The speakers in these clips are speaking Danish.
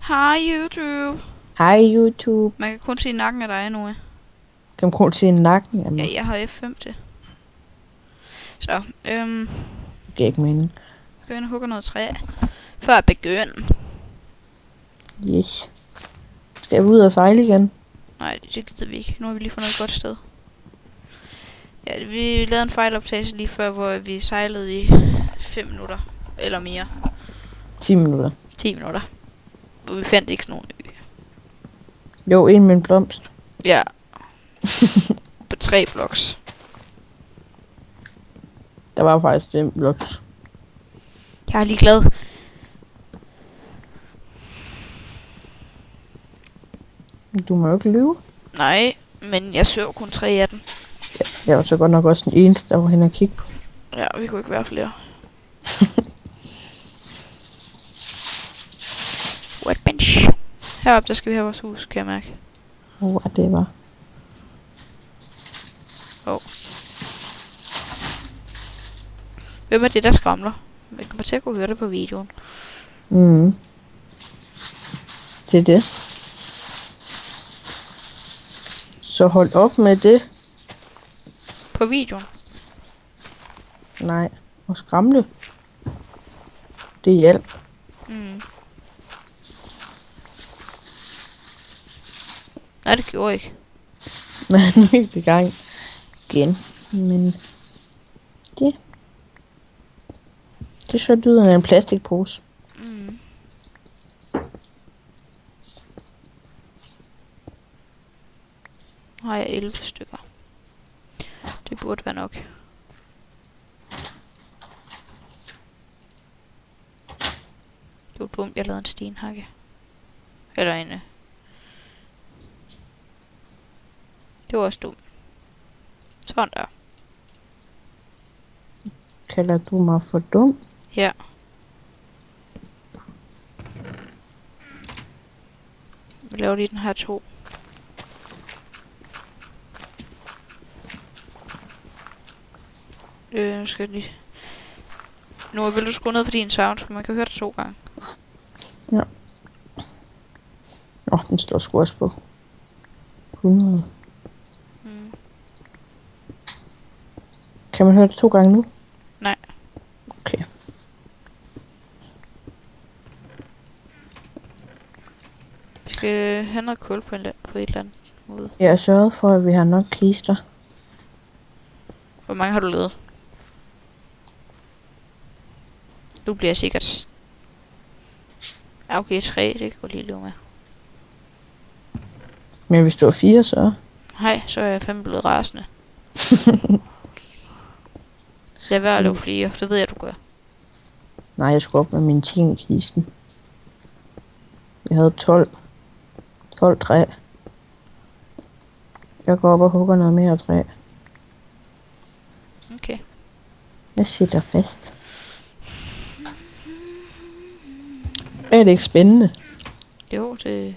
Hej YouTube. Hej YouTube. Man kan kun se nakken af dig nu. Kan man kun se nakken af Ja, mig? jeg har F5 til. Så, Det giver ikke mening. gå ind og hugge noget træ. Før at begynde. Yes. Skal vi ud og sejle igen? Nej, det gider vi ikke. Nu har vi lige fundet et godt sted. Ja, vi lavede en fejloptagelse lige før, hvor vi sejlede i 5 minutter. Eller mere. 10 minutter. 10 minutter. Og vi fandt ikke sådan nogen ø. Jo, en med en blomst. Ja. På 3 bloks. Der var faktisk 5 bloks. Jeg er lige glad. Du må jo ikke lyve. Nej, men jeg så kun 3 af den. Jeg var så godt nok også den eneste, der var hen og kigge på. Ja, vi kunne ikke være flere. Workbench. Heroppe, der skal vi have vores hus, kan jeg mærke. Hvor det var. Hvem er det, der skramler? Jeg kommer til at kunne høre det på videoen. Mhm. Det er det. Så hold op med det. På videoen? Nej. Og skramle. Det hjælp. Mm. Nej, det gjorde jeg ikke. Nej, nu er vi i gang igen. Men det så lyder af en plastikpose. Mm. Nu har jeg 11 stykker. Det burde være nok. Det var dumt, jeg lavede en stenhakke. Eller en... Det var også dumt. Sådan der. Kalder du mig for dum? Ja. Vi laver lige den her 2. Nu skal jeg lige... Nu vil du skrue ned for din sound, så man kan høre det 2 gange. Ja. Nå, den står sgu også på 100. Mm. Kan man høre det 2 gange nu? Nej. Okay. Vi skal have noget kul på, på et eller andet måde. Jeg har sørget for, at vi har nok kister. Hvor mange har du lavet? Du bliver sikkert... Ja, okay, 3, det kan gå lige leve med. Men hvis du er 4, så... Hej, så er jeg fandme blevet rasende. Lad være at lave flere, for det ved jeg, du gør. Nej, jeg skulle op med min 10 kisten. Jeg havde 12 træ. Jeg går op og hugger noget mere træ. Okay. Jeg sidder fast. Er det ikke spændende? Jo, det...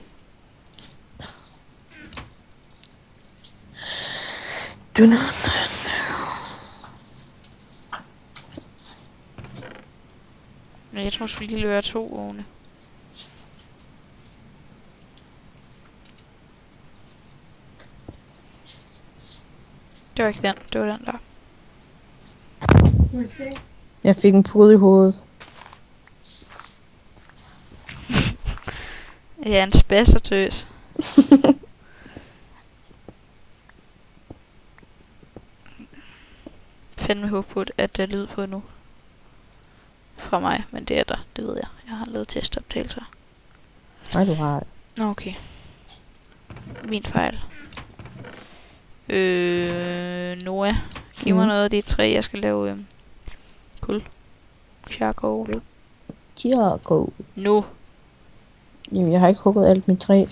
Du nu. Men jeg tror, vi lige løber 2 vogne. Det var ikke den, det var den der. Jeg fik en pude i hovedet. Jeg er en spassertøs. Fandme håb på, at der er lyd på nu. Fra mig, men det er der, det ved jeg. Jeg har lavet testoptagelser. Nej, du har... Nå, okay. Min fejl. Noah. Giv mig noget af det træ, jeg skal lave kul. Charcoal. Charcoal. Nu. Jamen, jeg har ikke hugget alt mit træ.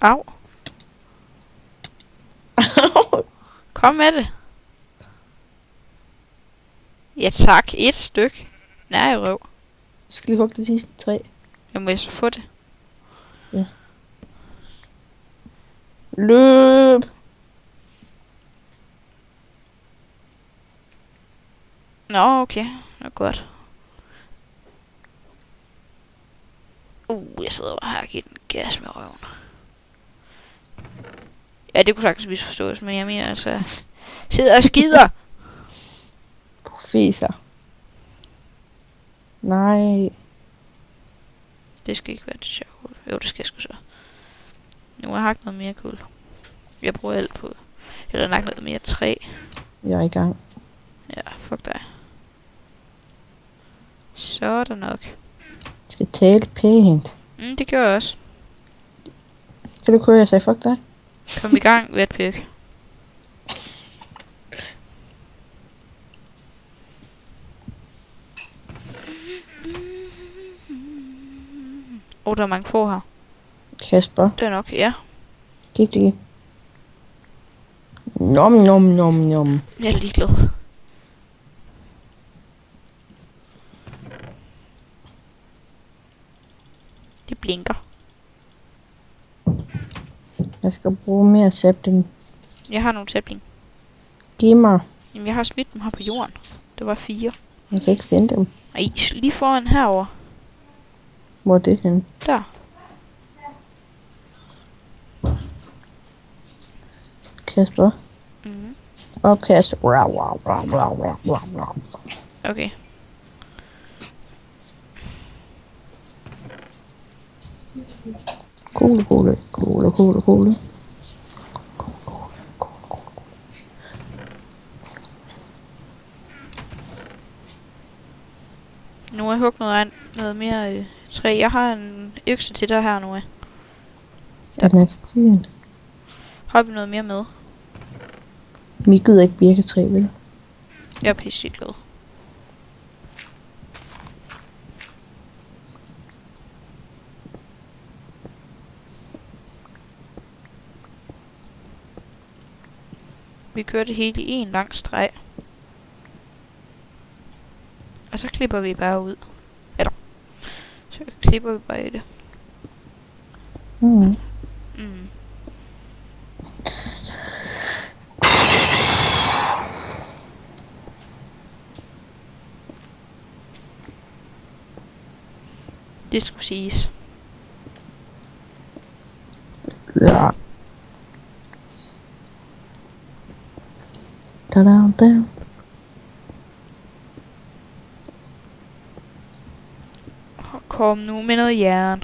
Au. Kom med det. Ja tak, 1 styk. Nej, røv. Jeg skal lige hugge det sidste træ. Jeg må så få det. Ja. Løb! Nå, okay. Det er godt. Jeg sidder bare her og giver den gas med røven. Ja, det kunne sagtens misforstås, men jeg mener altså... Sidder og skider! Professor. Nej. Det skal ikke være til sjov. Jo, det skal jeg sgu så. Nu har jeg hakt noget mere kul. Jeg bruger alt på... Eller nok noget mere træ. Jeg er i gang. Ja, fuck dig. Så er der nok. Jeg skal tale pænt. Det gør jeg også. Kan du køre, jeg sagde fuck dig? Kom i gang, vetpirk. Der er mange få her. Kasper. Det er nok, ja. Gik det ikke? Nom nom nom nom. Jeg er ligeglad. Det blinker. Jeg skal bruge mere sapling. Jeg har nogle sætling. Giv mig. Jamen, jeg har smidt dem her på jorden. Det var 4. Jeg kan ikke finde dem. Ej, lige foran herover. Hvor er det henne? Der. Kasper. Mhm. Og Kasper. Okay. Cola. Nu har jeg hugget noget mere træ. Jeg har en økse til dig her nu. Er den fin? Har vi noget mere med? Vi gider ikke birketræ, vel? Jeg er pisse glad. Vi kører det hele i en lang streg. Og så klipper vi bare ud. Eller, så klipper vi bare i det. Mm. Det skulle siges. Ja. Da-da-da. Kom nu med noget jern.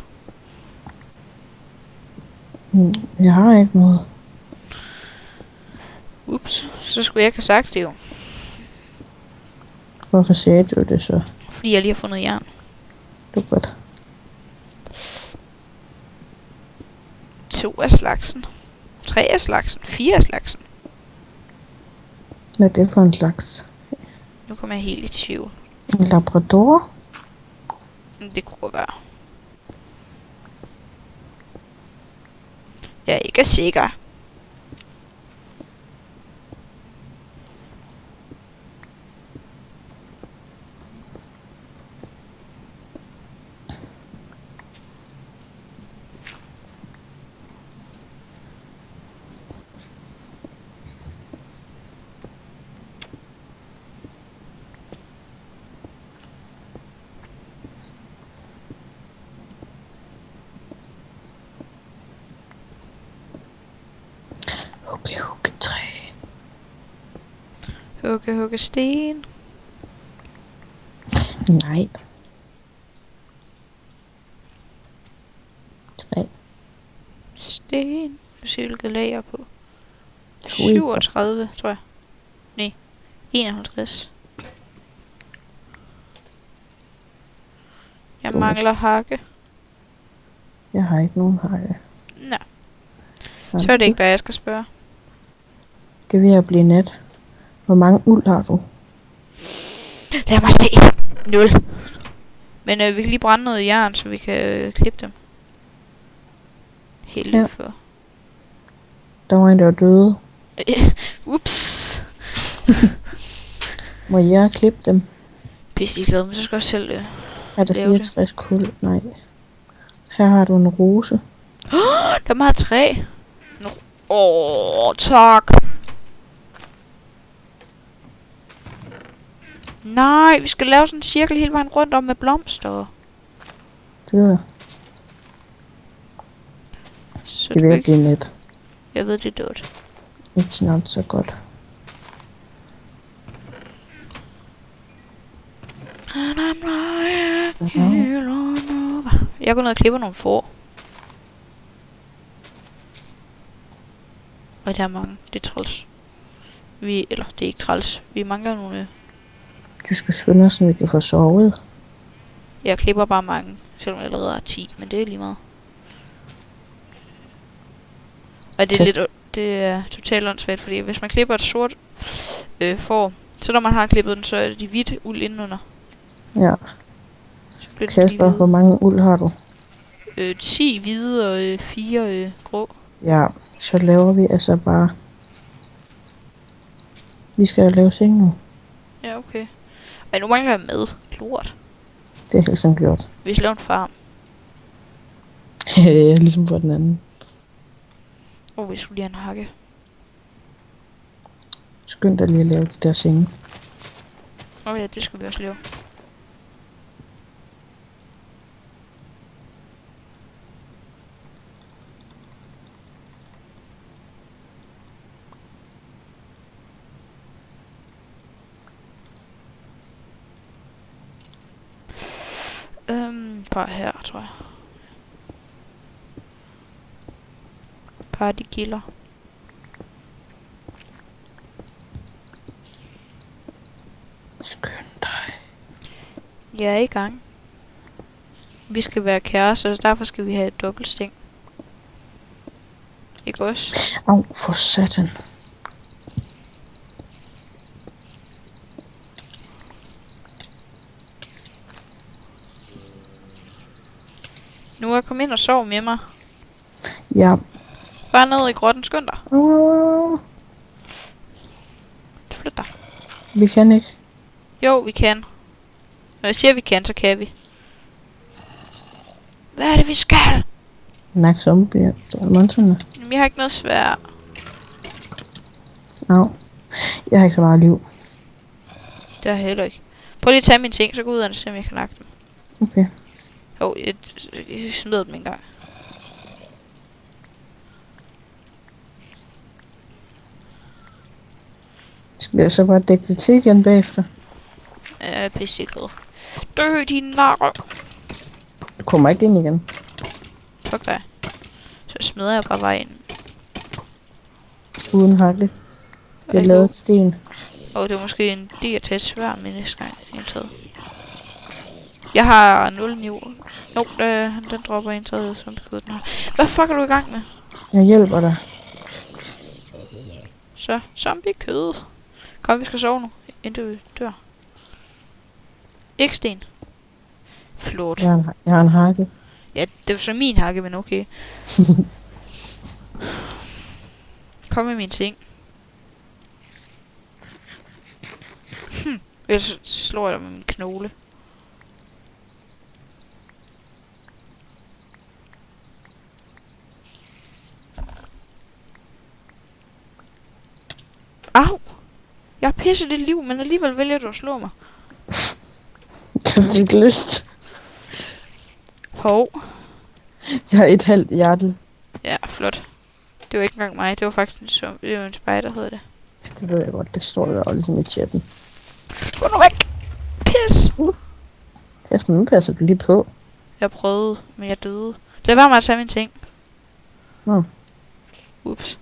Jeg har ikke noget. Ups, så skulle jeg ikke have sagt det jo. Hvorfor sagde du det så? Fordi jeg lige har fundet jern. Det er godt. 2 af slagsen. 3 af slagsen. 4 af slagsen. Hvad er det for en slags? Nu kommer jeg helt i tvivl. En labrador? Det kunne godt være. Jeg er ikke sikker. Hugge træ. Hugge sten. Nej. Træ. Sten. Du ser hvilket lag jeg er på. 37. 37, tror jeg. Nej. 51. Jeg mangler hakke. Jeg har ikke nogen hakke. Nå. Så er det ikke, hvad jeg skal spørge. Det vil at blive nat. Hvor mange uld har du? Lad mig se. 0. Men vi kan lige brænde noget jern, så vi kan klippe dem. Helt Ja. for. Der var en, der var døde. Ups. Må jeg klippe dem? Pisse glad, men så skal jeg også selv Er der lave det. 64 kul? Nej. Her har du en rose. Der er meget træ. Tak. Nej, vi skal lave sådan en cirkel hele vejen rundt om med blomster. Det ved jeg. Det er virkelig net. Jeg ved, det er dødt. It's not så godt. Jeg går ned og klipper nogle får. Og der er mange. Det er træls. Eller det er ikke træls. Vi mangler nogle. Du skal skynde os, så vi kan få sovet. Jeg klipper bare mange. Selvom jeg allerede har 10. Men det er lige meget. Og det er lidt. Det er totalt åndssvagt, fordi hvis man klipper et sort får, så når man har klippet den, så er de hvidt uld indenunder. Ja. Så bliver det Kasper, hvor mange uld har du? 10 hvide og 4 grå. Ja, så laver vi altså bare... Vi skal jo lave seng nu. Ja, okay. Ej, nu mangler jeg med. Lort. Det er helt sådan gjort. Vi skal lave en farm. Ligesom på den anden. Vi skulle lige have en hakke. Skynd dig lige at lave de der senge. Ja, det skal vi også lave. Bare her, tror jeg. Bare de kilder. Skynd dig. Jeg er i gang. Vi skal være kærester, så derfor skal vi have et dobbeltsting. Ikke også? Au, for satan. Nu er jeg kommet ind og sov med mig. Ja. Bare ned i grotten, skynd dig. Flyt dig. Vi kan ikke. Jo, vi kan. Når jeg siger, vi kan, så kan vi. Hvad er det, vi skal? Nak zombie. Monsterne. Jamen, jeg har ikke noget svært. Au. Jeg har ikke så meget liv. Det har jeg heller ikke. Prøv lige at tage mine ting, så gå ud og se, om jeg kan nakke dem. Okay. Jo, jeg smed dem en gang. Skal jeg så bare dække det til igen bagefter? Jeg er pisseglad. Dø, din narre! Du kommer ikke ind igen. Fuck dig. Så smider jeg bare vejen. Uden hakke. Det er lavet sten. Og det er måske en del til et svær med næste gang. Jeg har 0 niveau. Jo, den dropper en tredje som betyder den har. Hvad fuck er du i gang med? Jeg hjælper dig. Så, zombie kød. Kom, vi skal sove nu, inden du dør. Ikke sten. Flot. Jeg har en hakke. Ja, det er så min hakke, men okay. Kom med min ting. Ellers slår jeg dig med min knogle. Au! Jeg har pisset dit liv, men alligevel vælger du at slå mig. Jeg fik lyst. Hov. Jeg har et halvt hjerte. Ja, flot. Det var ikke engang mig, det var faktisk det var en spider, hedder det. Det ved jeg godt, det står der også ligesom i chatten. Gå nu væk! Pis! Kasper, nu passer du lige på. Jeg prøvede, men jeg døde. Lad være med at tage mine ting. Nå. Ups.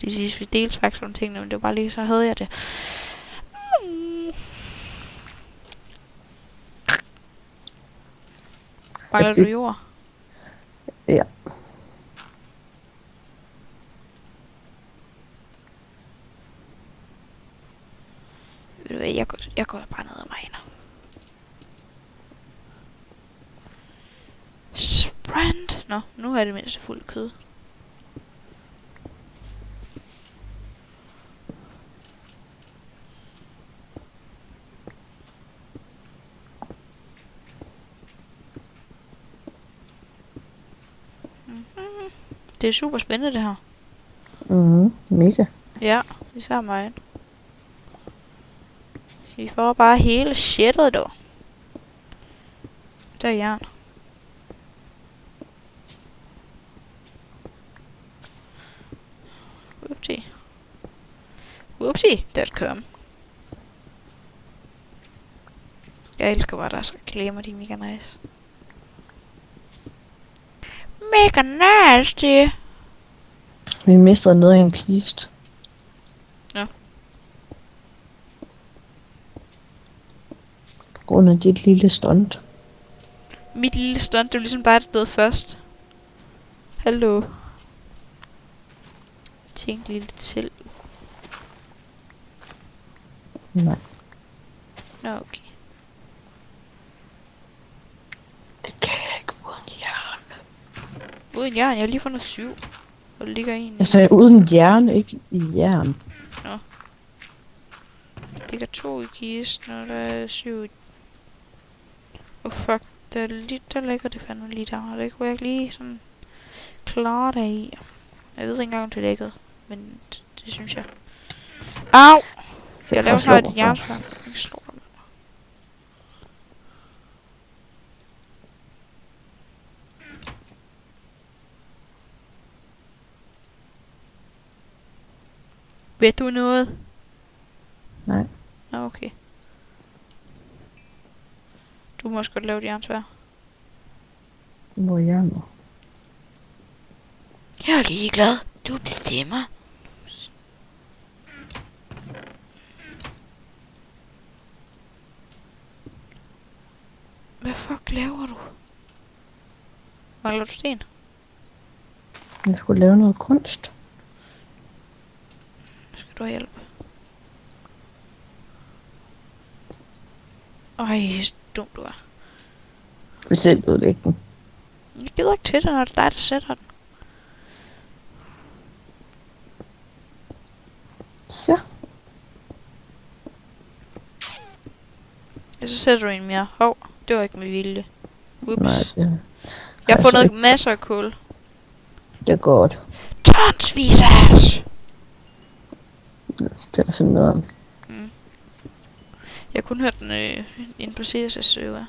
Det siges, vi delte faktisk nogle ting, men det var bare lige, så havde jeg det. Mangler du jord? Ja. Ved du hvad, jeg går bare ned og miner. Sprint! Nå, nu er det mindst fuld kød. Det er super spændende, det her. Mega. Ja, især mig. Vi får bare hele shitet, dog. Der er jern. Whoopsie. Whoopsie.com. Jeg elsker bare deres reklamer, de er mega nice. Mega nasty! Vi mistede noget i en kiste. Ja. På grund af dit lille stunt. Mit lille stunt, det var ligesom dig, der stod først. Hallo. Tænk lige lidt selv. Nej. Nå, okay. Det kan jeg ikke uden jern. Uden jern, jeg har lige fundet 7. Og der ligger en. Jeg sagde uden jern, ikke i jern. Nå. Der ligger 2 i kisten, og der er 7. Fuck, der ligger det fandme lige der. Og det kunne jeg ikke lige sådan klare det i. Jeg ved ikke engang, om det ligger. Men det synes jeg. Au! Jeg laver snart et jernsværd. Jeg slår dig. Ved du noget? Nej. Nå, okay. Du må også godt lave et jernsværd. Hvor er jern nu? Jeg er ligeglad. Du bestemmer. Hvad fuck laver du? Mangler du sten? Jeg skulle lave noget kunst. Skal du have hjælp? Ej, dum du er. Vi selv udlægge den. Jeg gider ikke til det, når det er dig, der sætter den. Så. Ja, så sætter du en mere. Hov, det var ikke med vilje. Ups. Nej, det Jeg har fundet ikke. masser af kul. Det er godt. Tonsvis af hash! Det er sådan noget. Mm. Jeg kunne høre den inde på CSS-server.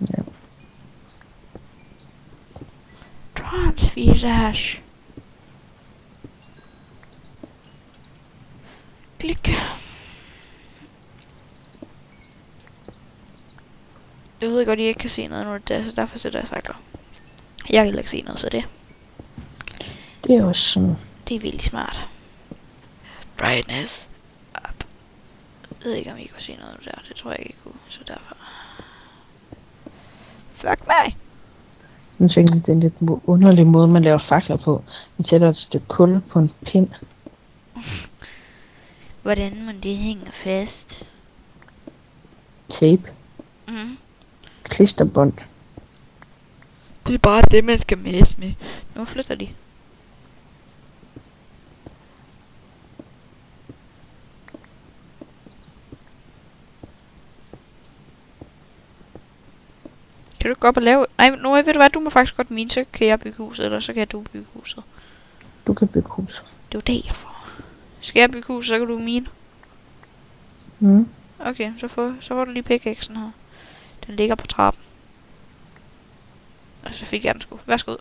Ja. Tonsvis af hash. Klik. Jeg ved godt, at I ikke kan se noget nu, det er, så derfor sætter jeg fakler. Jeg kan ikke se noget, så det. Det er også sådan. Det er virkelig smart. Brightness up. Jeg ved ikke, om I kunne se noget der. Det tror jeg ikke, I kunne, så derfor. Fuck mig! Jeg tænker, det er en lidt underlig måde, man laver fakler på. Man sætter et stykke kul på en pind. Hvordan må det hænge fast? Tape. Mm. Klisterbånd. Det er bare det, man skal messe med. Nu flytter de. Kan du gå op og lave... Nej, nu ved du hvad, du må faktisk godt mine, så kan jeg bygge huset, eller så kan du bygge huset. Du kan bygge hus. Det var derfor. Skal jeg bygge huset, så kan du mine. Mm. Okay, så får du lige pickaxen her. Den ligger på trappen. Og så fik jeg den sgu. Værsgo.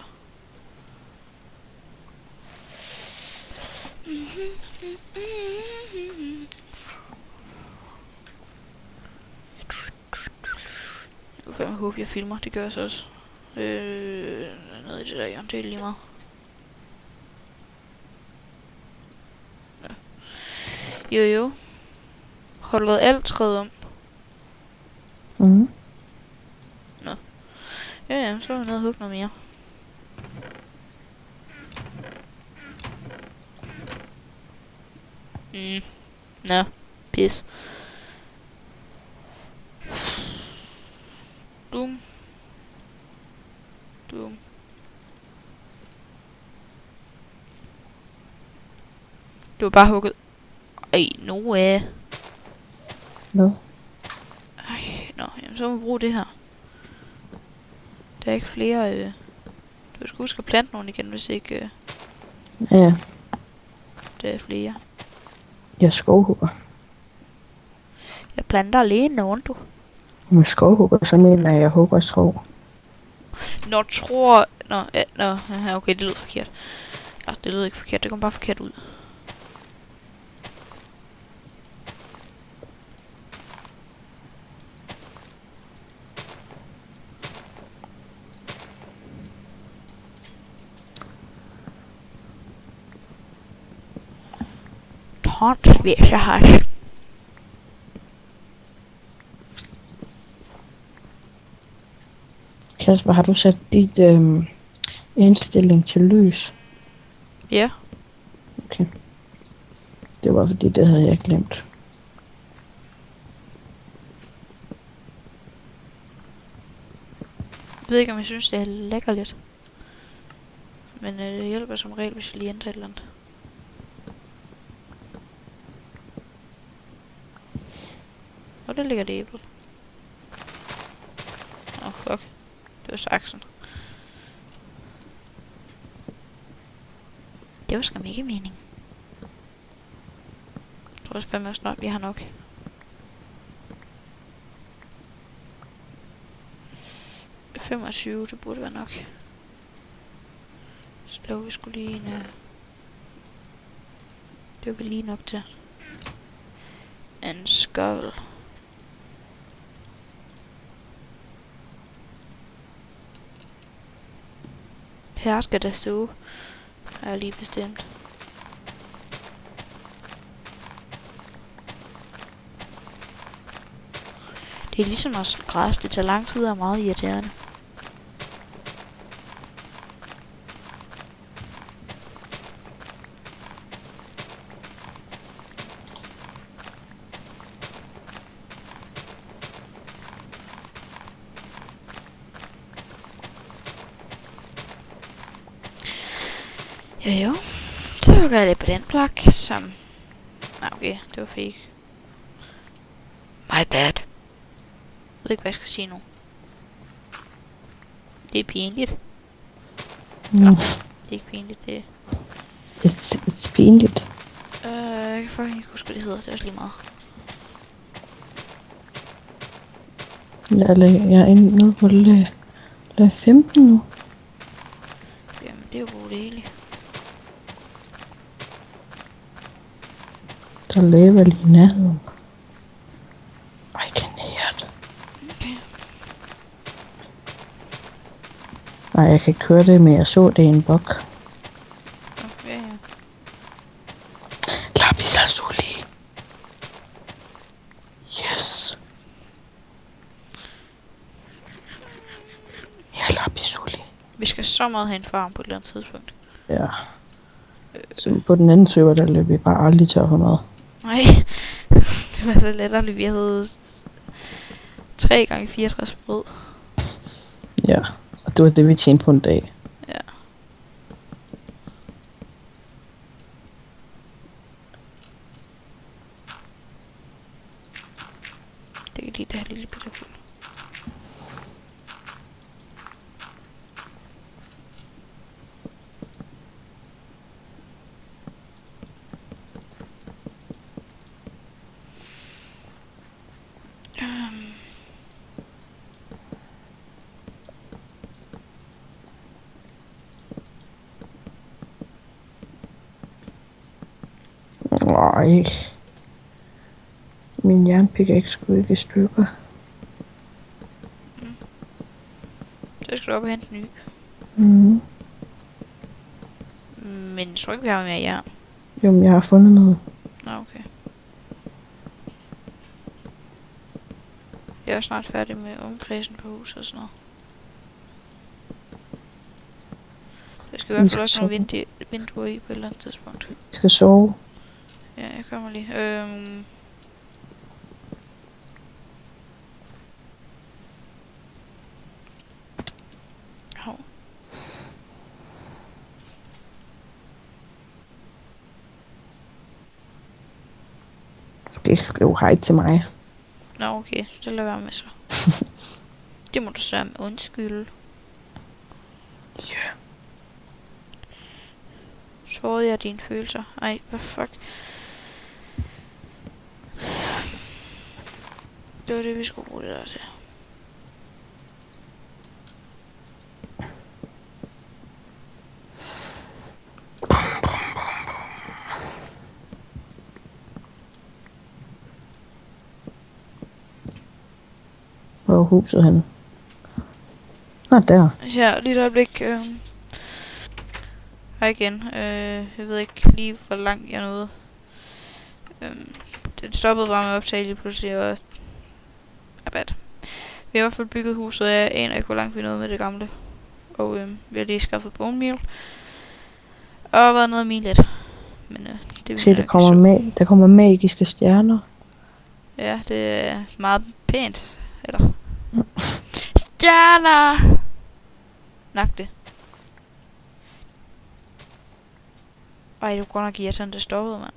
Jeg kunne fandme håbe, jeg filmer. Det gør jeg så også. Nede i det der hjørne, det er lige meget. Ja. Jo. Holdet alt træet om. Mm. Ja, så er jeg nede og hugge noget mere. Nå, pis. Dum. Du har bare hugget. Ej, nu af. Nå. Nå, jamen, så må vi bruge det her. Der er ikke flere. Du skal huske at plante nogen igen, hvis ikke Ja, der er flere. jeg skovhugger. Jeg planter alene nogen, du. Med skovhugger, så mener jeg hugger skov. Nå, tror... Nå, okay, det lød forkert. Ja, det lød ikke forkert, det kom bare forkert ud. Håndsvæs, jeg har. Kasper, har du sat dit indstilling til lys? Ja. Okay. Det var fordi, det havde jeg glemt. Jeg ved ikke, om jeg synes, det er lækker lidt. Men det hjælper som regel, hvis jeg lige ændrer et eller andet. Og der ligger det æblet. Fuck. Det var saksen. Det var skam ikke mening. Jeg tror også fandme snart, vi har nok. Det 25, det burde være nok. Så laver vi skulle lige en... Det var vi lige nok til. En skovl. Her skal der stå. Har jeg lige bestemt. Det er ligesom at græs. Det tager lang tid og er meget irriterende. Jo. Så hugger jeg lidt på den plak, som... okay, det var fake. My bad. Jeg ved ikke, hvad jeg skal sige nu. Det er pinligt. Mm. Det er ikke pinligt, det er... It's pinligt. Jeg kan faktisk ikke huske, hvad det hedder. Det er også lige meget. Jeg er nede på lag 15 nu. Jamen, det er jo det hele. Der lever lige i nærheden. Ej, kaneret. Okay. Nej, jeg kan ikke køre det, men jeg så det i en bok. Ja. Lapis lazuli. Yes. Ja, lapis lazuli. Vi skal så meget have en farm på et eller andet tidspunkt. Ja. Så på den anden server, der løb vi bare aldrig tør for mad. Nej, det var så letterligt. Vi havde 3 gange 64 brød. Ja, og det var det, vi tjente på en dag. Ja. Det kan lige det her lille bitte hul. Nej. Min jernpik er ikke sgu ikke i stykker. Så skal du op og hente en ny. Mhm. Men jeg tror ikke, vi har mere jern. Jo, men jeg har fundet noget. Nå, okay. Jeg er snart færdig med omkredsen på huset og sådan noget. Jeg skal i hvert fald også have nogle vinduer i på et eller andet tidspunkt. Jeg skal sove. Ja, jeg kommer lige. Hov. Det skriver hej til mig. Nå, okay. Så det lader være med så. Det må du så med undskylde. Ja. Sårede jeg dine følelser? Ej, hvad fuck? Det var det, vi skulle bruge det der til. står huset henne? Nå, der. Ja, lige et øjeblik. Her igen. Jeg ved ikke lige, hvor langt jeg nåede. Det stoppede bare med at optage lige pludselig, og... Abad. Vi har i hvert fald bygget huset, og jeg aner ikke, hvor langt vi nåede med det gamle. Og vi har lige skaffet bone meal. Og været noget milet. Men det Se, der kommer magiske stjerner. Ja, det er meget pænt. Eller... Stjerner! Nok det. Ej, du kunne nok give sådan, det stoppede, mand.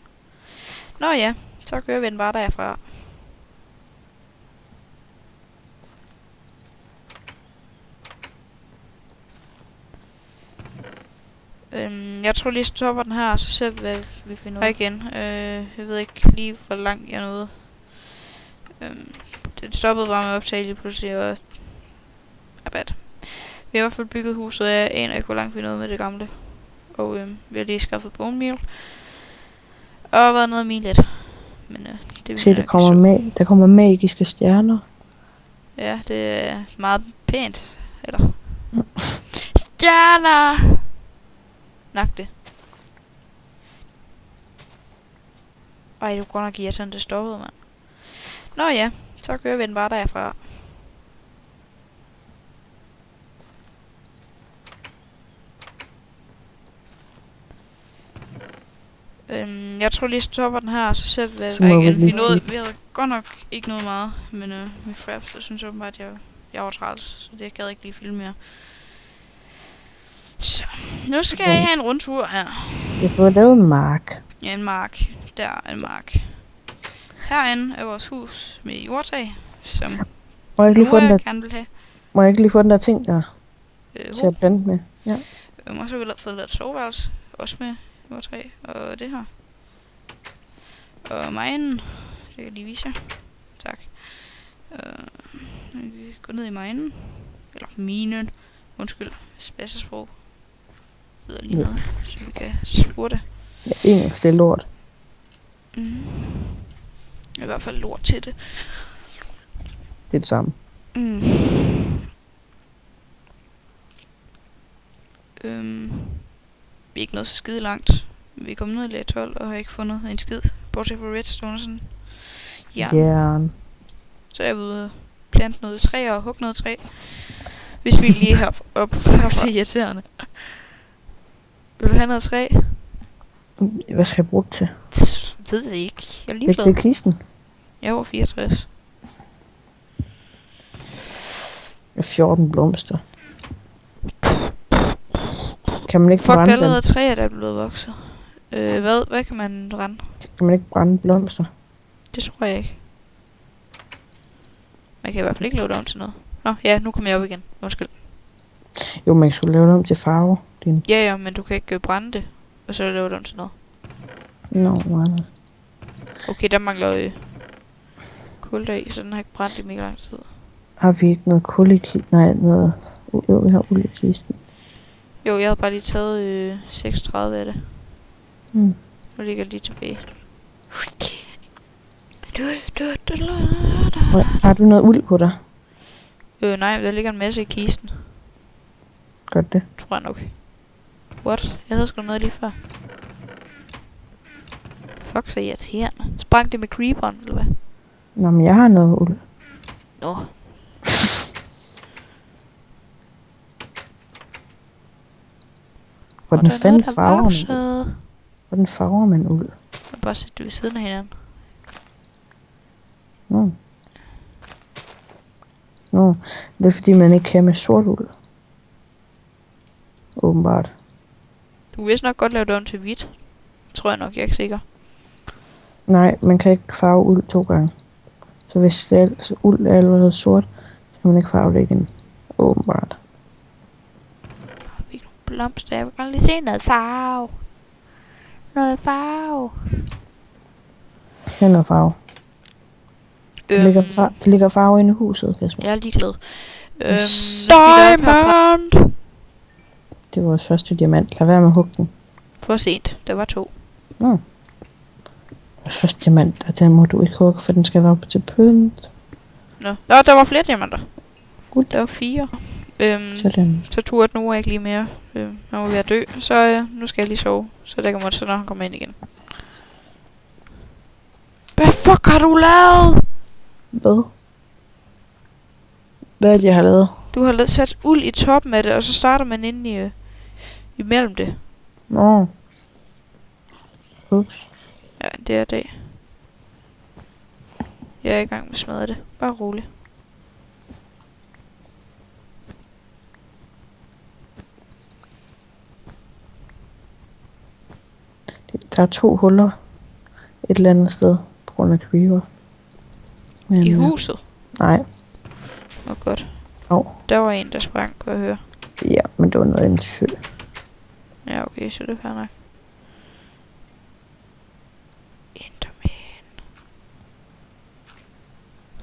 Nå ja, så kører vi den bare derfra. Jeg tror lige stopper den her, og så ser vi, hvad vi finder ud af igen. Jeg ved ikke lige, hvor langt jeg nåede. Det stoppede bare med at optage lige pludselig, og... Abad. Vi har i hvert fald bygget huset, og jeg aner ikke, hvor langt vi nåede med det gamle. Og vi har lige skaffet bone meal. Og været noget milet. Men det se, der kommer magiske stjerner. Ja, det er meget pænt. Eller... Stjerner! Nok det. Ej, du kunne nok give sådan, det stoppede, mand. Nå ja, så kører vi den bare derfra. Jeg tror lige stopper den her, og så ser vi, hvad igen. Vi havde godt nok ikke noget meget, men med fraps, så synes jeg åbenbart, at jeg var træt, så det gad jeg ikke lige filme mere. Så, nu skal jeg have en rundtur her. Jeg får lavet en mark. Ja, en mark. Der er en mark. Herinde er vores hus med jordtag, som Må jeg gerne vil have. Må jeg ikke lige få den der ting der til at blande med? Ja. Og så har vi fået lavet et soveværelse, også med jordtag, og det her. Og minen, det kan jeg lige vise jer. Tak. Vi går ned i minen. Eller minen. Undskyld, spassersprog. Det lige noget, så vi kan spurte. Ja, engelsk, det er lort. I hvert fald lort til det. Det er det samme. Vi er ikke nået så skide langt. Vi er kommet ned i lag 12 og har ikke fundet en skid. Bortset fra redstone og sådan. Jern. Så er jeg ude og plante noget træ og hugge noget træ. Hvis vi lige op herfra. Irriterende. Vil du have noget træ? Hvad skal jeg bruge det til? Ved det ikke. Jeg er lige blevet. Det er kisten. Jeg var 64. Jeg har 14 blomster. Kan man ikke brænde dem? Fuck, der er allerede træer, der er blevet vokset. Hvad kan man brænde? Kan man ikke brænde blomster? Det tror jeg ikke. Man kan i hvert fald ikke lave det om til noget. Nå, ja, nu kommer jeg op igen. Undskyld. Jo, man skulle lave det om til farve. Ja, men du kan ikke brænde det, og så lave det om til noget. Nej. Okay, der mangler kul der i, så den har ikke brændt i mega lang tid. Har vi ikke noget kul i kisten? Nej, noget... Jo, vi har olie i kisten. Jo, jeg har bare lige taget 36 af det. Nu ligger jeg lige tilbage. Har du noget uld på dig? Nej, der ligger en masse i kisten. Godt det. Tror jeg nok. What? Jeg havde sgu noget lige før. Fuck, så irriterende. Sprang det med creeperen, eller hvad? Nå, men jeg har noget uld. Nå. Hvordan fanden farver man? Hvordan farver man uld? Jeg bare sætte det ved siden af hinanden. Nå, det er fordi man ikke kan med sort uld. Åbenbart. Du kan vist nok godt lave det om til hvidt. Tror jeg nok, jeg er ikke sikker. Nej, man kan ikke farve uld 2 gange. Så hvis uld er allerede sort, så kan man ikke farve det igen. Åbenbart. Har vi nogle blomster? Jeg vil gerne lige se noget farve. Noget farve. Her er noget farve. Der ligger farve inde i huset, Kasper. Jeg er ligeglad. Diamond! Det var vores første diamant. Lad være med at hugge den. For sent. Der var 2. Vores første diamant, og den må du ikke hugge, for den skal være på til pynt. Nå, der var flere diamanter. Godt. Der var 4. Sådan. Så turde Noah ikke lige mere. Han var ved at dø. Så nu skal jeg lige sove. Så det kan man så, når han kommer ind igen. Hvad fuck har du lavet? Hvad? Hvad er det, jeg har lavet? Du har sat uld i toppen af det, og så starter man inde imellem det. Nå. Ups. Ja, det er det. Jeg er i gang med at smadre det. Bare rolig. Der er 2 huller et eller andet sted på grund af creeper. Men, I huset? Nej. Hvor godt. Der var en, der sprang, kunne jeg høre. Ja, men det var noget af en sø. Ja, okay, så det er fair nok. Enderman.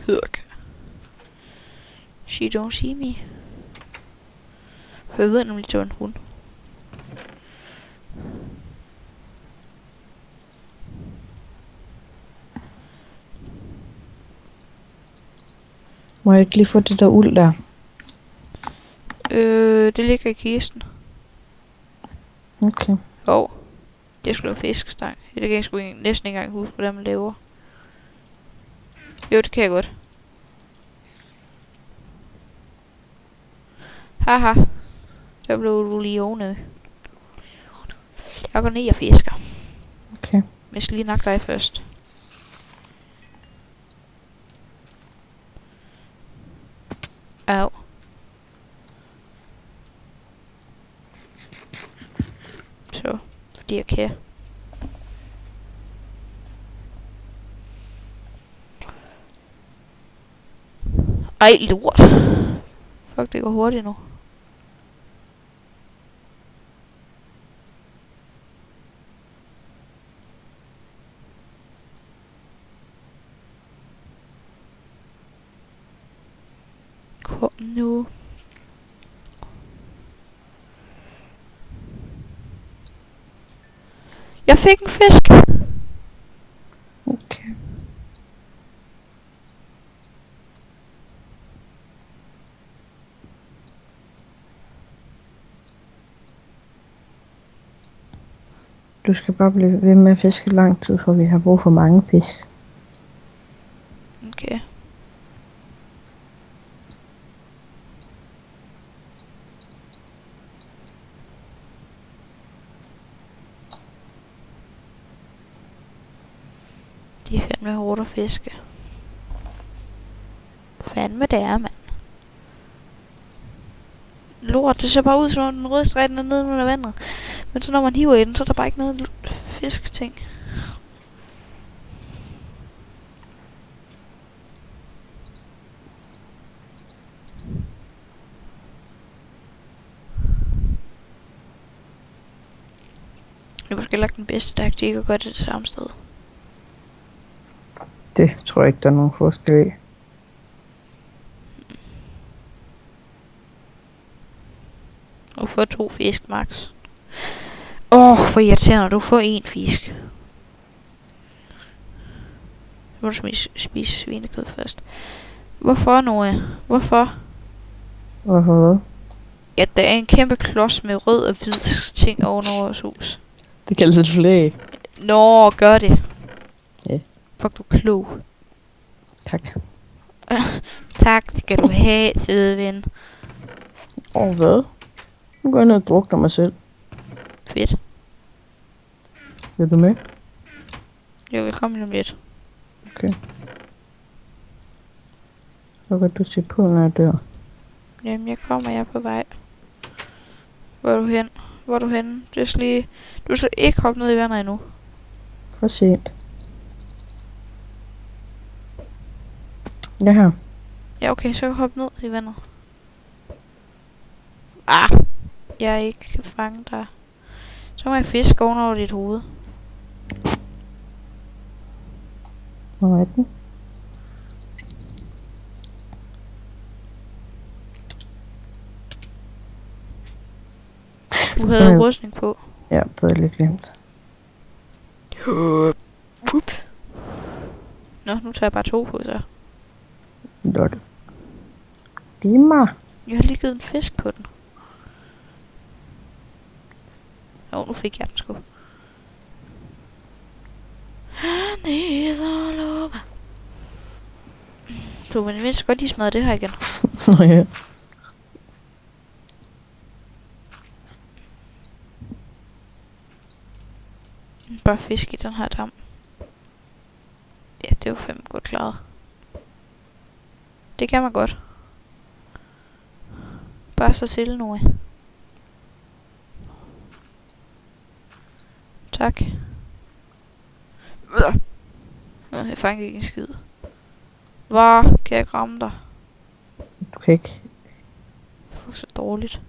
Hørk. She don't see me. For jeg ved nemlig, det var en hund. Må jeg ikke lige få det der uld der? Det ligger i kisten. Okay. Det skulle være fiskestang. Det kan jeg sgu næsten ikke engang huske, hvordan man laver. Jo, det kan jeg godt. Haha. Der blev du lige ovenø. Jeg går ned og fisker. Okay. Jeg skal lige nakke dig først. Au. Så, fordi jeg kan. Ej, lort. Fuck, det går hurtigt nu. Kom nu. Jeg fik en fisk. Okay. Du skal bare blive ved med at fiske lang tid, for vi har brug for mange fisk. Okay. De er fandme hårdt at fiske. Fandme det er, mand. Lort, det ser bare ud som om den røde streg er nede under vandet. Men så når man hiver i den, så er der bare ikke noget fisk-ting. Det er måske lagt den bedste taktik at gøre det samme sted. Det tror jeg ikke, der er nogen forskel i. Du får 2 fisk, max. For irriterende, du får 1 fisk. Så må du spise svinekød først. Hvorfor, Noah? Hvorfor? Hvorfor hvad? Ja, der er en kæmpe klods med rød og hvid ting over vores hus. Det kaldes et flag. Nå, gør det. Ja. Fuck, du er klog. Tak. Tak, det skal du have, søde ven. Hvad? Nu går jeg ned og drukner mig selv. Fedt. Vil du med? Jo, velkommen lige om lidt. Okay. Så kan du se på, når jeg dør. Jamen, jeg er på vej. Hvor er du hen? Hvor er du henne? Du skal ikke hoppe ned i vandet endnu. For sent. Ja her. Ja, okay, så kan jeg hoppe ned i vandet. Jeg ikke kan fange dig. Så må jeg fiske over dit hoved. Hvor er den? Du havde rustning på. Ja, det havde jeg lidt glemt. Nå, nu tager jeg bare 2 på, så. Lol. Giv mig. Jeg har lige givet en fisk på den. Jo, nu fik jeg den sgu. Du vil mindst godt lige smadre det her igen. Ja. Bare fisk i den her dam. Ja, det er jo 5 godt klaret. Det kan man godt. Bare så stille nu. Tak. Jeg fangede ikke en skid. Hvor kan jeg ikke ramme dig? Du kan ikke. Fuck, så dårligt.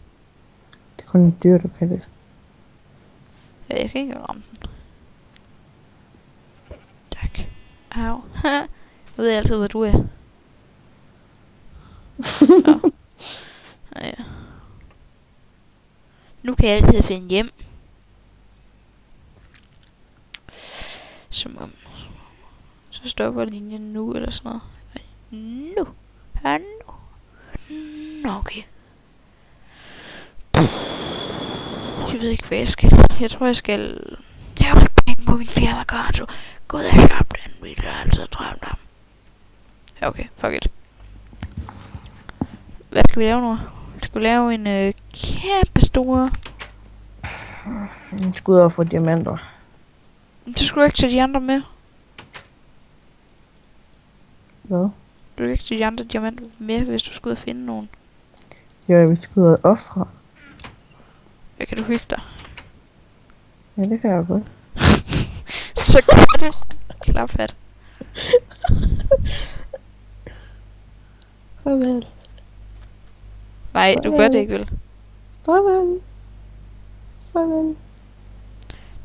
Det er kun en dyr, du kan det. Ja, jeg kan ikke ramme den. Tak. Au. Nu ved jeg altid, hvor du er. Ja. Nu kan jeg altid finde hjem. Som om. Så stopper linjen nu, eller sådan noget. Nu. Her nu. Nå, okay. Jeg ved ikke, hvad jeg skal. Jeg tror, jeg skal... Jeg har jo ikke penge på min firmakonto. Gud, jeg slap den bil, jeg har altid drømt om. Ja, okay. Fuck it. Hvad skal vi lave nu? Vi skal lave en kæmpe store... Jeg skal ud og få diamanter. Så skulle du ikke tage de andre med. Hvad? Du kan ikke tage de andre diamanter med, hvis du skulle ud og finde nogen. Jo, jeg vil skulle ud og ofre. Ja, kan du hygge dig? Ja, det kan jeg godt. Så gør det. Klaphat. Farvel. Nej, du gør det ikke, vel? Farvel. Farvel.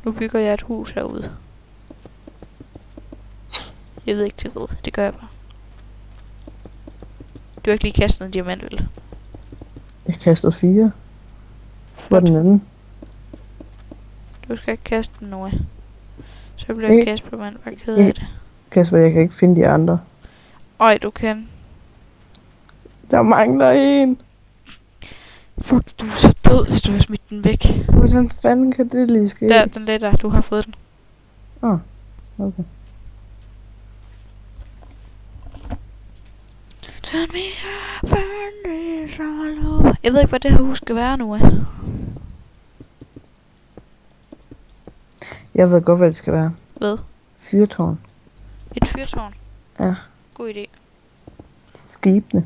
Nu bygger jeg et hus herude. Jeg ved ikke til hvad. Det gør jeg bare. Du har ikke lige kastet en diamant, vel? Jeg kastede 4. Hvor er den anden? Du skal ikke kaste den nu. Så bliver jeg Kasper, man bare ked af det. Kasper, jeg kan ikke finde de andre. Øj, du kan. Der mangler en. Fuck, du er så død, hvis du har smidt den væk. Hvordan fanden kan det lige ske? Der, den der, du har fået den. Okay. Jeg ved ikke, hvad det her hus skal være nu. Jeg ved godt, hvad det skal være. Hvad? Fyrtårn. Et fyrtårn? Ja. God idé. Skibene.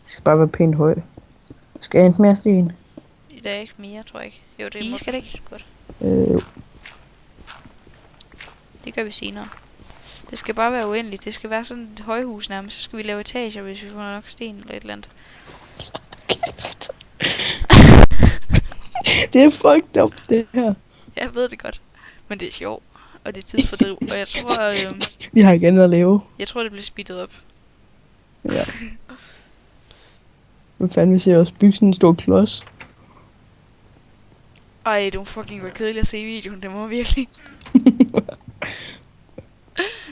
Det skal bare være pænt højt. Skal jeg hente mere sten? Det er ikke mere, tror jeg ikke. Jo, det skal det ikke. Godt. Det gør vi senere. Det skal bare være uendeligt. Det skal være sådan et højhus nærmest. Så skal vi lave etager, hvis vi får nok sten eller et eller andet. Det er fucked up, det her. Jeg ved det godt. Men det er sjovt. Og det er tidsfordriv. Og jeg tror... Vi har ikke andet at lave. Jeg tror, det bliver speedet op. Ja. Hvad fanden, hvis jeg også bygge sådan en stor klods? Ej, det må fucking være kedeligt at se i videoen. Det må virkelig.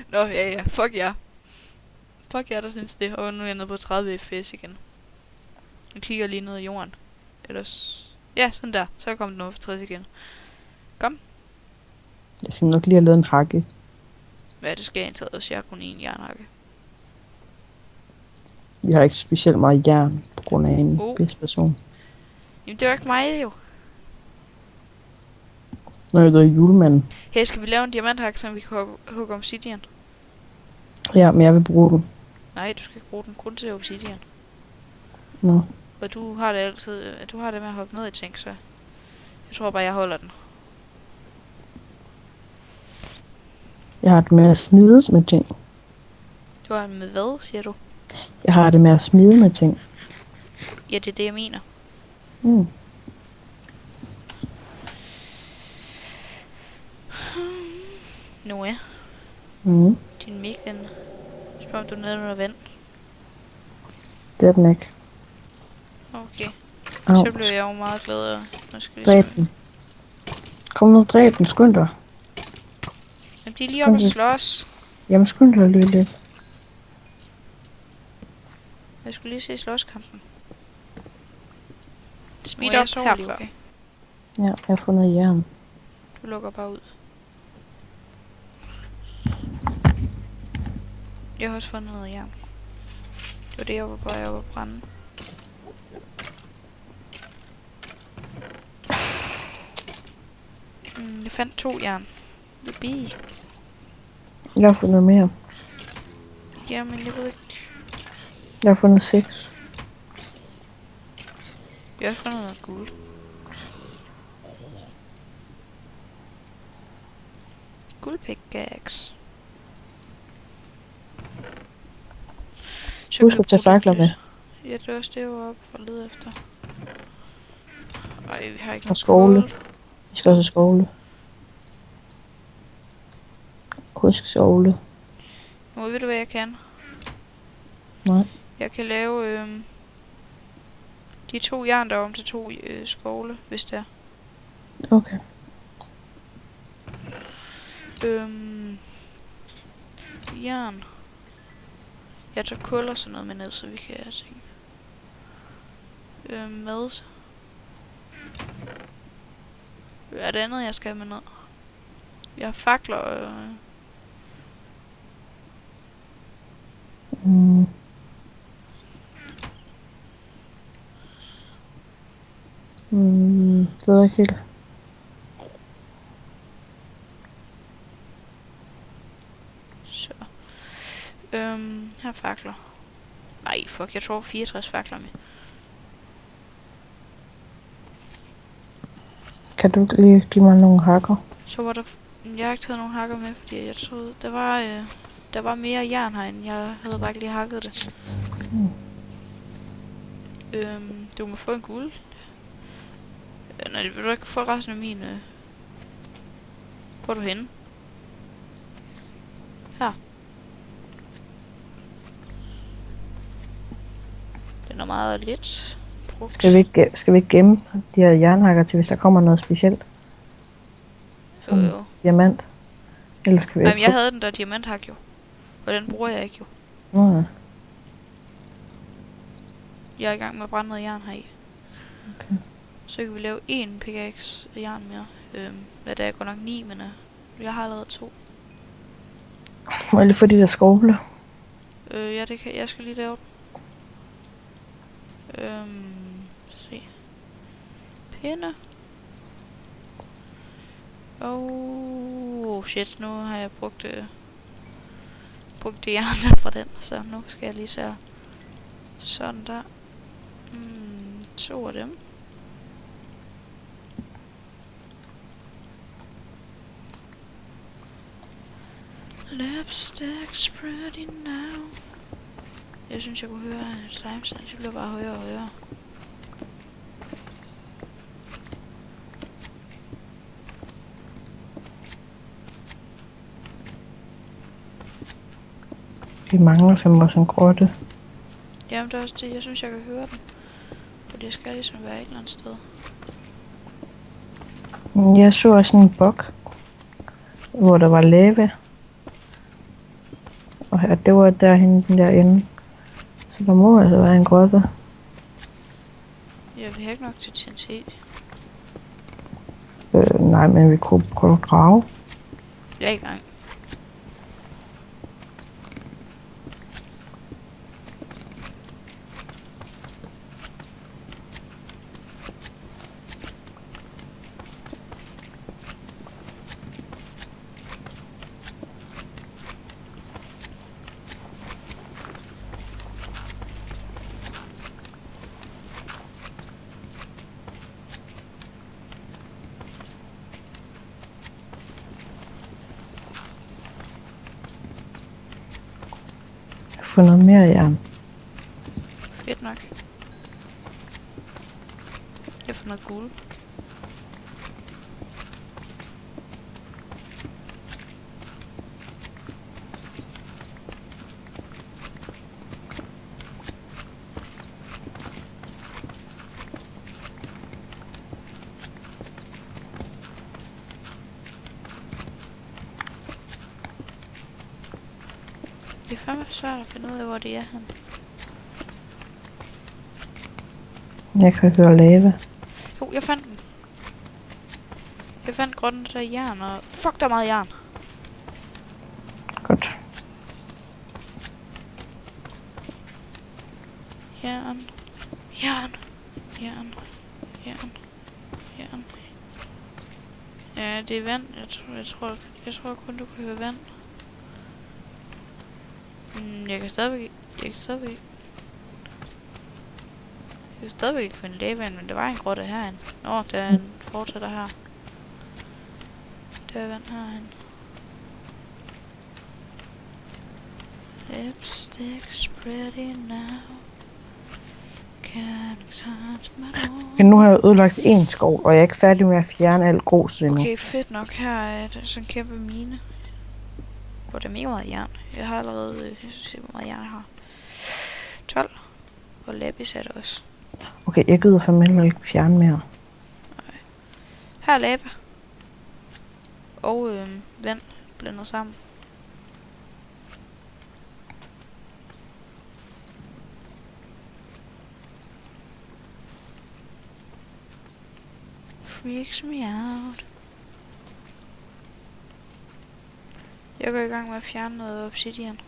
Nå, ja. Fuck jer. Fuck jer, der synes det. Og nu er jeg nede på 30 fps igen. Jeg kigger lige ned i jorden. Ellers... Ja, sådan der. Så kommer den over på 60 igen. Kom. Jeg skal nok lige have lavet en hakke. Hvad det skal jeg indtaget, hvis jeg har kun én jernhakke. Vi har ikke specielt meget jern på grund af en bedst person. Jamen, det var ikke mig jo. Nå, jeg er julemanden. Hey, skal vi lave en diamanthakke, så vi kan hugge obsidian? Ja, men jeg vil bruge den. Nej, du skal ikke bruge den kun til obsidian. Nå. Og du har det altid, du har det med at hoppe ned i ting, så jeg tror bare, jeg holder den. Jeg har det med at smide med ting. Du har det med hvad, siger du? Jeg har det med at smide med ting. Ja, det er det, jeg mener. Mm. Nu ja. Mm. Din mic, den spørger om du er nede under vand. Det er den ikke. Okay. Au. Så blev jeg jo meget glad. Dræb den. Kom nu, dræb den. Skynd dig. Jamen, de er lige oppe at slås. Jamen, skynd dig lige lidt. Jeg skulle lige se slåskampen. Speed Må jeg up sove lige, herfra. okay? Ja, jeg har fundet jern. Du lukker bare ud. Jeg har også fundet noget jern. Det var det, jeg var på vej op at brænde. Jeg fandt 2 jern. Jubi. Jeg har fundet mere. Jamen, jeg ved ikke. Jeg har fundet 6. Jeg har også fundet noget guld. Guldpickaxe. Så Husk kan at tage vi bruge fakler det med. lidt. Ja, det er også det, jeg var oppe for at lede efter. Ej, vi har ikke Og noget skovle. kul. Vi skal også skovle. Husk skovle. Nu ved du, hvad jeg kan? Nej. Jeg kan lave de 2 jern der om til 2 skovle, hvis det er. Okay. Jern. Jeg tager kul og sådan noget med ned, så vi kan have ting. Mad. Hvad er det andet, jeg skal have med ned? Jeg har fakler og... Det ved jeg ikke helt. Så. Her er fakler. Ej, fuck, jeg tror 64 fakler med. Kan du lige give mig nogle hakker? Så var der... Jeg har ikke taget nogen hakker med, fordi jeg troede... Der var mere jern herinde. Jeg havde bare ikke lige hakket det. Du må få en guld. Nej, vil du ikke få resten af min... Hvor er du henne? Her. Den er meget lidt brugt. Skal vi ikke gemme de her jernhakker til, hvis der kommer noget specielt? Jo. Diamant? Eller skal vi Jamen, jeg havde den der diamanthak jo. Og den bruger jeg ikke jo. Nå, Jeg er i gang med at brænde noget jern heri. okay. Så kan vi lave 1 pickaxe af jern mere. Der er godt nok 9, men jeg har allerede 2. Må jeg lige få de der skovle? Ja, det kan jeg skal lige lave den. Se. Pinde. Shit, nu har jeg brugt det jern der fra den, så nu skal jeg lige se sådan der. 2 af dem. Lipstick's pretty now. Jeg synes, jeg kunne høre en slime sound. Det bliver bare højere og højere. Vi mangler 5 år som grotte. Jamen, det er også det. Jeg synes, jeg kan høre den. For det skal ligesom være et eller andet sted. Jeg så også en bok, hvor der var lava. Og her, det var derhenne, den derinde. Så der må altså være en grotte. Ja, vi har ikke nok til TNT. Nej, men vi kunne prøve at grave. Jeg er i gang. Få noget mere jern. Fedt nok. Jeg får noget guld. Det er fandme svært at finde ud af, hvor det er henne. Jeg kan høre lava. Jo, jeg fandt den. Jeg fandt grunden der jern, og... Fuck, der er meget jern. Godt. Jern. Jern. Jern. Jern. Jern. Ja, det er vand. Jeg tror kun, du kan høre vand. Jeg kan stadigvæk ikke finde lavaen, men det var en grotte herinde. Nå, der er en fortsætter her. Der er vand herinde. Lipstick spreading now. Can't touch my own. Men nu har jeg ødelagt en skov, og jeg er ikke færdig med at fjerne alt grus endnu. Okay, fedt nok. Her er der sådan en kæmpe mine. Hvor der er mega meget jern. Jeg har allerede... se, hvor meget jern jeg har. 12. Og lapis er det også. Okay, jeg gider fandme heller ikke fjerne mere. Her er lava. Og vand blandet sammen. Freaks me out. Jeg går i gang med at fjerne noget obsidian.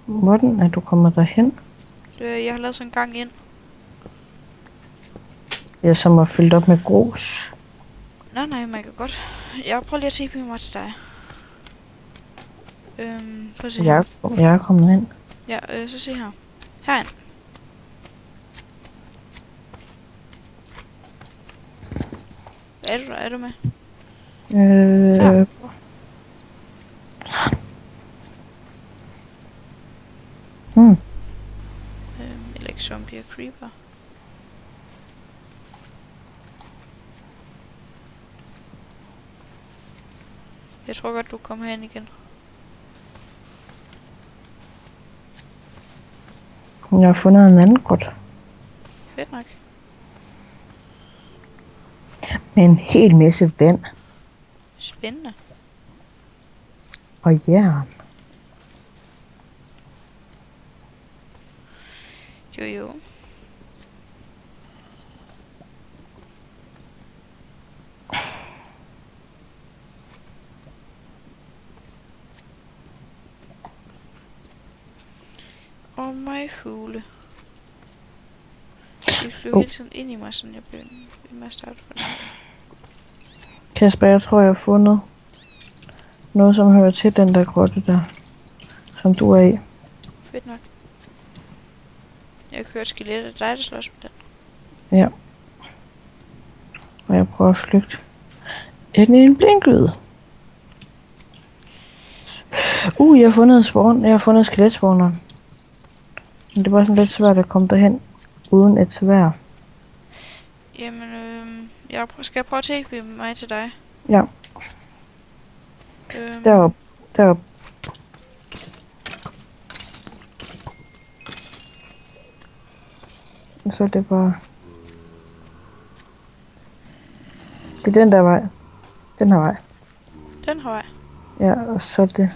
Hvordan er du kommet derhen? Jeg har lavet sådan en gang ind. Jeg som har fyldt op med grus. Nej, man kan godt. Jeg prøver lige at TP mig til dig. Prøv at se her. Jeg er kommet ind. Ja, så se her. Herind. Er du med? Ja. Eller ikke zombie og creeper. Jeg tror godt, du kommer herind igen. Jeg har fundet en anden grot. Fedt nok. Med en hel masse vand Spændende. og jern. Jo. Og mig fugle. De flyver hele tiden ind i mig, sådan jeg bliver med at starte for det. Kasper, jeg tror, jeg har fundet noget, som hører til den der grotte der, som du er i. Fedt nok. Jeg kører et skelet af dig, der slås med den. Ja. Og jeg prøver at flygte. En blindgyde. Jeg har fundet spawn. Jeg har fundet skeletspawneren. Men det var sådan lidt svært at komme derhen uden et sværd. Jamen, skal jeg prøve at TP mig til dig? Ja. Derop. Så er det bare... Det er den der vej. Den her vej. Den her vej. Ja, og så er det...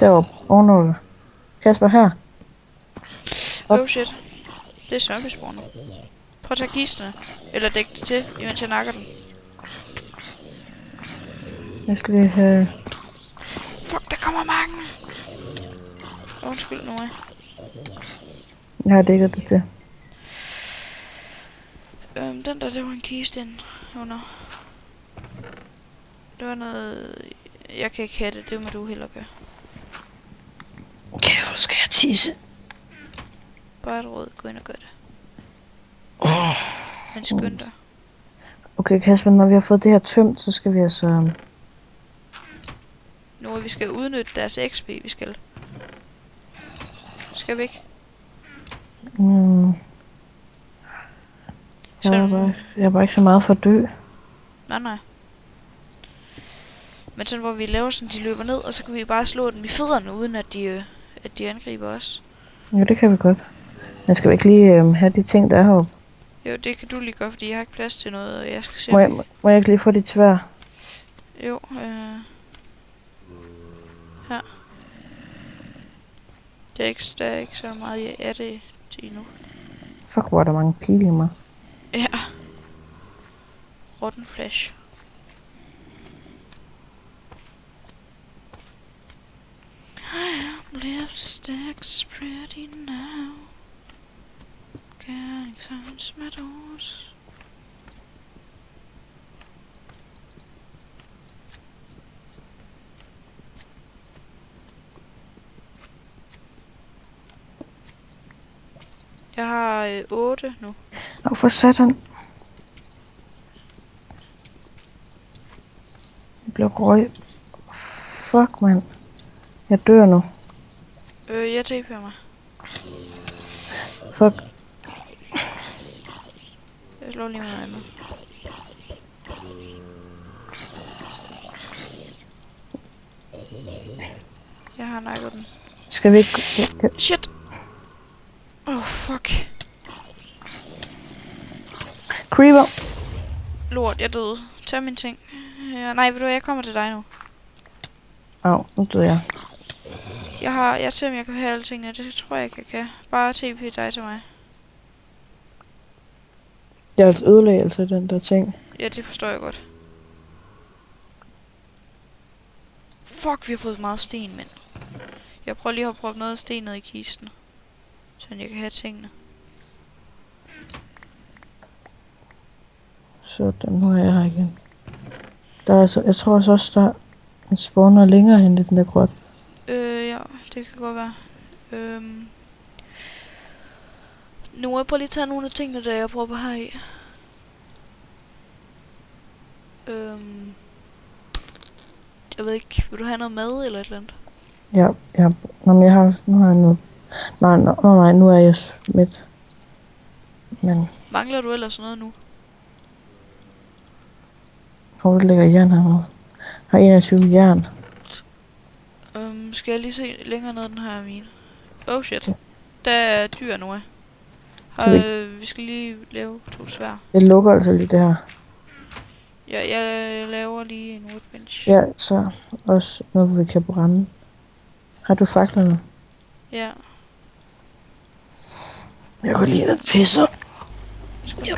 Derop, ovenover. Kasper, her. Oh shit. Det er zombiespawner. Prøv at tage kisterne. Eller dæk det til, imens jeg nakker den. Jeg skal lige have... Fuck, der kommer mange! Undskyld nu, Jeg har dækket det til. Den der var en kiste ind under. Det var noget... Jeg kan ikke have det, det må du heller gøre. Okay, hvor skal jeg tisse? Bare et råd, gå ind og gør det. Men skynd dig. Okay, Kasper, når vi har fået det her tømt, så skal vi altså... Nu vi skal udnytte deres XP, vi skal. Skal vi ikke? Jeg er bare ikke så meget for at dø. Nej. Men sådan, hvor vi laver sådan, de løber ned, og så kan vi bare slå dem i fødderne, uden at de angriber os. Jo, det kan vi godt. Men skal vi ikke lige have de ting, der er heroppe? Jo, det kan du lige godt, fordi jeg har ikke plads til noget, og jeg skal se... Må jeg ikke lige få dit sværd? Jo, her. Der er ikke så meget af det til endnu. Fuck, hvor er der mange pile i mig. Ja. Rotten flash. Lipstick's pretty now. Getting some smatters. Jeg har 8 nu. Nå, for satan. Jeg blev røg. Fuck, mand. Jeg dør nu. Jeg TP'er mig. Fuck. Jeg slår lige med noget andet. Jeg har nakket den. Skal vi ikke... Shit! Fuck. Creeper. Lort, jeg døde. Tag mine ting. Ja, nej, ved du hvad, jeg kommer til dig nu. Au, nu døde jeg. Jeg ser, om jeg kan have alle tingene. Det tror jeg ikke, jeg kan. Bare TP dig til mig. Jeg er ødelæggelse af den der ting. Ja, det forstår jeg godt. Fuck, vi har fået meget sten, mand. Jeg prøver lige at proppe noget sten ned i kisten. Så jeg kan have tingene. Sådan, nu er jeg her igen. Der er altså, jeg tror også, der er en spawner længere hen i den der grot. Ja, det kan godt være. Nu må jeg prøve lige at tage nogle af tingene, der jeg prøver her i. Jeg ved ikke, vil du have noget mad eller et eller andet? Ja. Nå, men nu har jeg noget. Nej, nu er jeg smidt. Men... Mangler du ellers noget nu? Hvor der ligger jern her. Har 21 jern. Skal jeg lige se længere ned, den her mine? Oh shit. Der er dyr nu, vi skal lige lave 2 svær. Jeg lukker altså lige det her. Ja, jeg laver lige en woodbench. Ja, så også noget, vi kan brænde. Har du faklerne? Ja. Jeg går lige ned og pisser. Ja.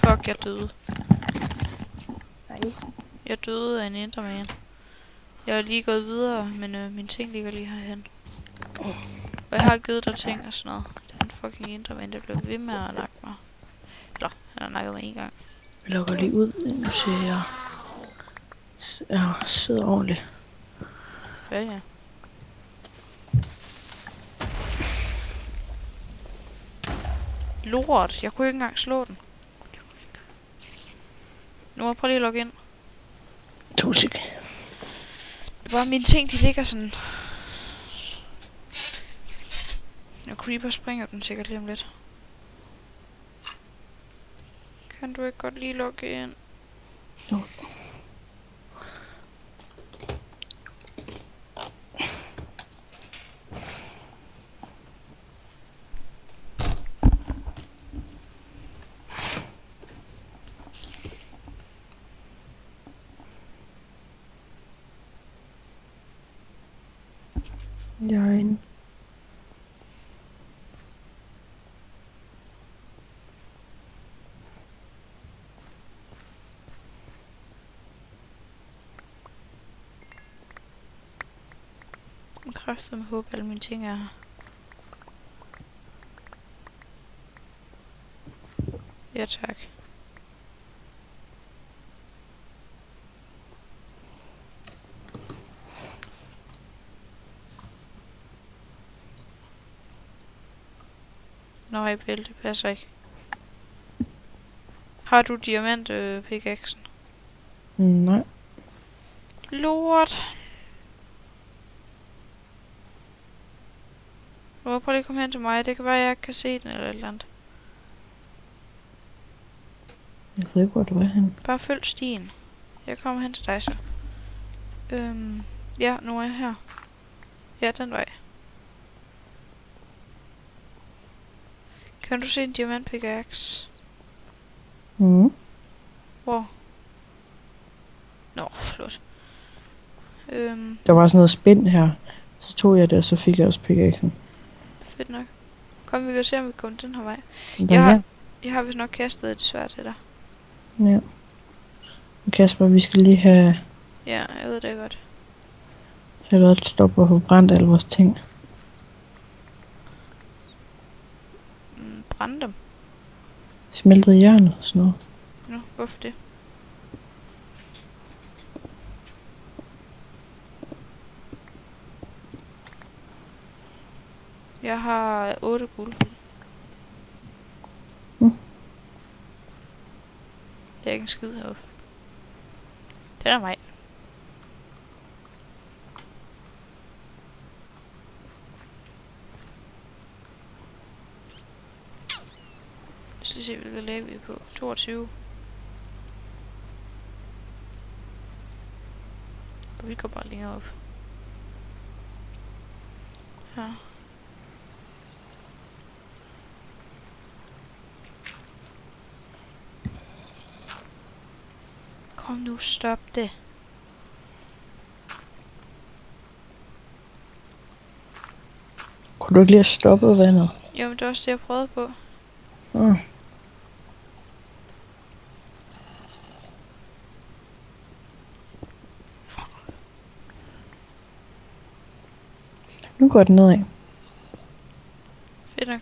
Fuck, jeg døde. Nej. Jeg døde af en enderman. Jeg er lige gået videre, men mine ting ligger lige herhen. Og jeg har givet dig ting og sådan noget. Den fucking enderman, der blev ved med at nakke mig. Eller, han har nakket mig en gang. Vi lukker lige ud, nu ser jeg sidder ordentligt. Ja. Lort, jeg kunne ikke engang slå den. Nu må jeg prøve lige at logge ind. 2 sekunder. Det er bare mine ting, de ligger sådan. Og Creeper springer den sikkert lige om lidt. Kan du ikke godt lige logge ind? Jo. Jeg er inde. Jeg kræfter med håb, alle mine ting er her. Ja, tak. Nej, vel, det passer ikke. Har du diamant pickaxen? Nej. Lort. Nu prøv lige at komme hen til mig. Det kan være, jeg ikke kan se den eller et eller andet. Jeg ved ikke, hvor du er henne. Bare følg stien. Jeg kommer hen til dig så. Ja, nu er jeg her. Ja, den vej. Kan du se en diamant pickaxe? Mhm. Hvor? Nå, flot. Der var sådan noget spind her. Så tog jeg det, og så fik jeg også pickaxen. Fedt nok. Kom, vi kan se, om vi kommer den her vej. Ja. Jeg har vist nok kastet et sværd til dig. Ja. Kasper, vi skal lige have Ja, jeg ved det godt. lavet et stop og få brændt alle vores ting. Brænde dem. Smeltet jern og sådan noget. Nå, hvorfor det? Jeg har 8 guld. Det er ikke en skid heroppe. Den er mig. Lad os lige se, hvilket lag vi er på. 22. Og vi går bare længere op. Her. Kom nu, stop det. Kunne du ikke lige have stoppet vandet? Jo, men det er også det, jeg prøvede på. Nu går det nedad. Fedt nok.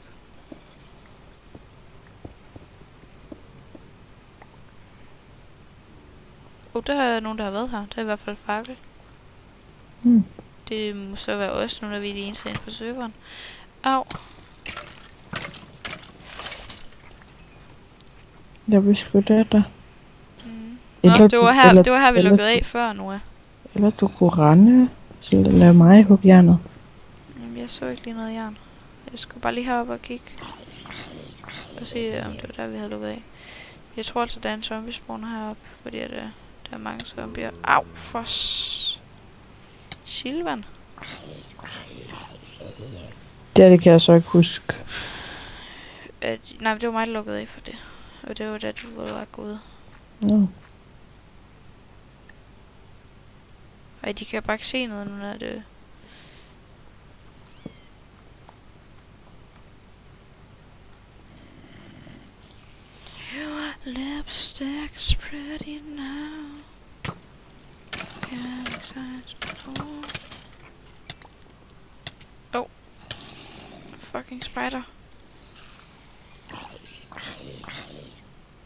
Der er nogen, der har været her. Der er i hvert fald fakkel. Det må så være os, nu når vi er de eneste inde på serveren. Au. Jeg beskytter dig. Nå, det var her, vi lukkede af før, Noah. Eller du kunne rende, så lad mig hugge jernet. Jamen, jeg så ikke lige noget jern. Jeg skulle bare lige herop og kigge. Og se, om det var der, vi havde lukket af. Jeg tror altså, der er en zombie-spawner heroppe, fordi der er mange zombier. Au, for Silvan. Det kan jeg så ikke huske. Nej, det var mig, der lukkede af for det. Og det var da du var gået. Nå. Ej, de kan bare ikke se noget, nu er det... Your lipstick's pretty now. Oh. Fucking spider.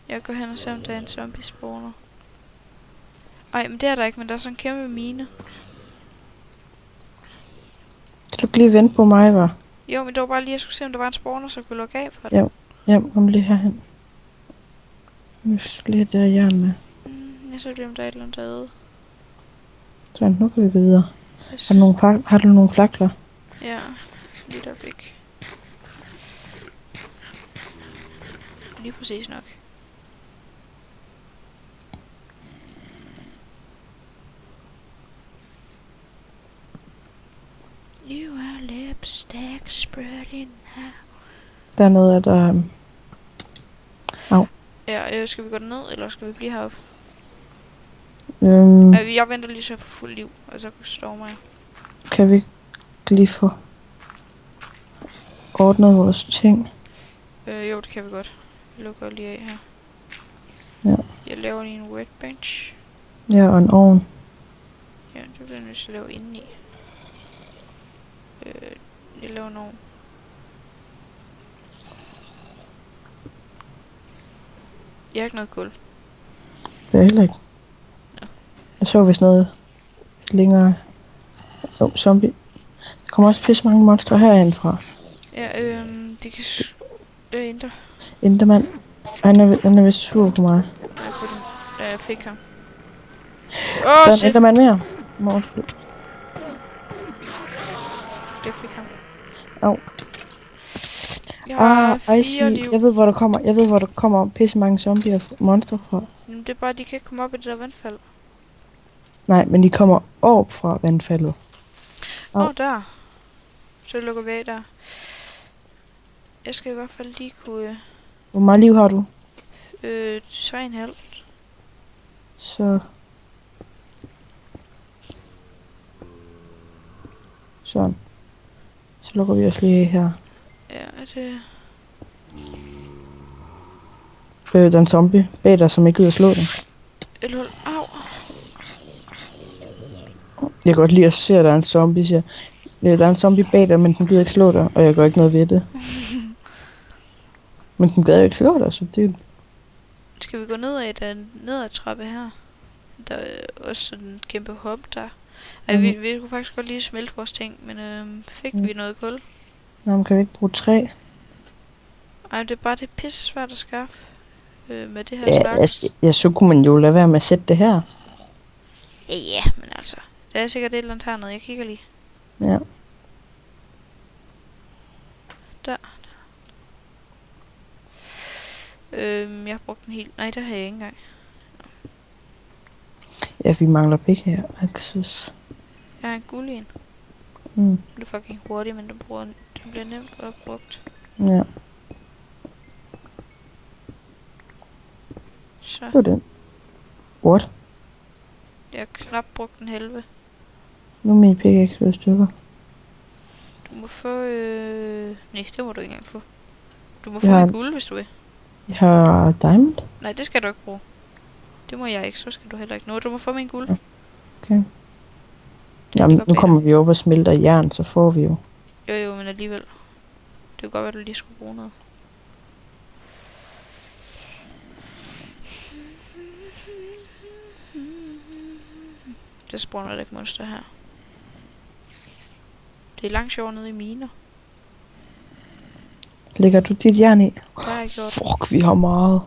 Jeg går hen og ser, om der er en zombie spawner. Ej, men det er der ikke, men der er sådan en kæmpe mine. Kan du ikke lige vente på mig, var? Jo, men det var bare lige, jeg skulle se, om der var en spawner, så kunne lukke af for det. Ja, kom lige herhen. Nu skal lige have det her jern med. Jeg så lige, om der er et eller andet derude. Så nu kan vi videre. Yes. Har du nogle flakler? Ja, lige der blik. Lige præcis nok. Your lipstick spreading now. Dernede er der... Ja, skal vi gå ned, eller skal vi blive heroppe? Øhm, Jeg venter lige så for fuld liv, og så stormer jeg. kan vi ikke lige få ordnet vores ting? Jo, det kan vi godt. Jeg lukker lige af her. Ja. Jeg laver lige en workbench. Ja, og en ovn. Ja, det bliver jeg nødt til at lave indeni. Jeg laver en ovn. Jeg har ikke noget kul. Det er heller ikke. Ja. Jeg så vist noget længere. Zombie. Der kommer også pisse mange monstre herindefra. Ja, de kan... Det er indre. Endermand. Han er vist sur på mig. Jeg på den, da jeg fik ham. Der er en Shit! endermand mere. Morten. Det fik ham. Au. Jeg har I 4 see. liv. Jeg ved, hvor der kommer pisse mange zombier og monstre fra. Men det er bare, de kan ikke komme op i det der vandfald. Nej, men de kommer op fra vandfaldet. Au. Der. Så lukker vi af der. Jeg skal i hvert fald lige kunne... Hvor meget liv har du? 3,5. Så... Sådan. Så lukker vi os lige af her. Ja, det... Der er en zombie bag dig, som ikke gider slå dig. Au. Jeg kan godt lide at se, at der er en zombie, siger. Der er en zombie bag dig, men den gider ikke slå dig, og jeg gør ikke noget ved det. Men den gider ikke slå dig, så det... Skal vi gå ned ad trappe her? Der er også sådan en kæmpe hop der. Ej, vi kunne faktisk godt lige smelte vores ting, men fik vi noget kul? Nå, men kan vi ikke bruge træ? Ej, det er bare det pisse svært at skaffe med det her slags. Ja, så kunne man jo lade være med at sætte det her. Ja, men altså. Der er sikkert et eller andet hernede, jeg kigger lige. Ja. Der. Jeg har brugt den helt... Nej, der har jeg ikke engang. Ja, vi mangler pik her. Access. Jeg har en guld en. Det er fucking hurtigt, men den bliver nemt godt brugt. Ja. Så. Det var den. What? Jeg har knap brugt den halve. Nu er min pickaxe ved stykker. Du må få... Nej, det må du ikke engang få. Du må få en guld, hvis du vil. Jeg har diamond. Nej, det skal du ikke bruge. Det må jeg ikke, så skal du heller ikke. Du må få min guld. Okay. Jamen, nu kommer vi op og smelter jern, så får vi jo. Jo, men alligevel. Det kunne godt være, at du lige skulle bruge noget. Det spawner der ikke monster her. Det er langt sjovere nede i miner. Lægger du dit jern i? Det har jeg gjort. Fuck, vi har meget.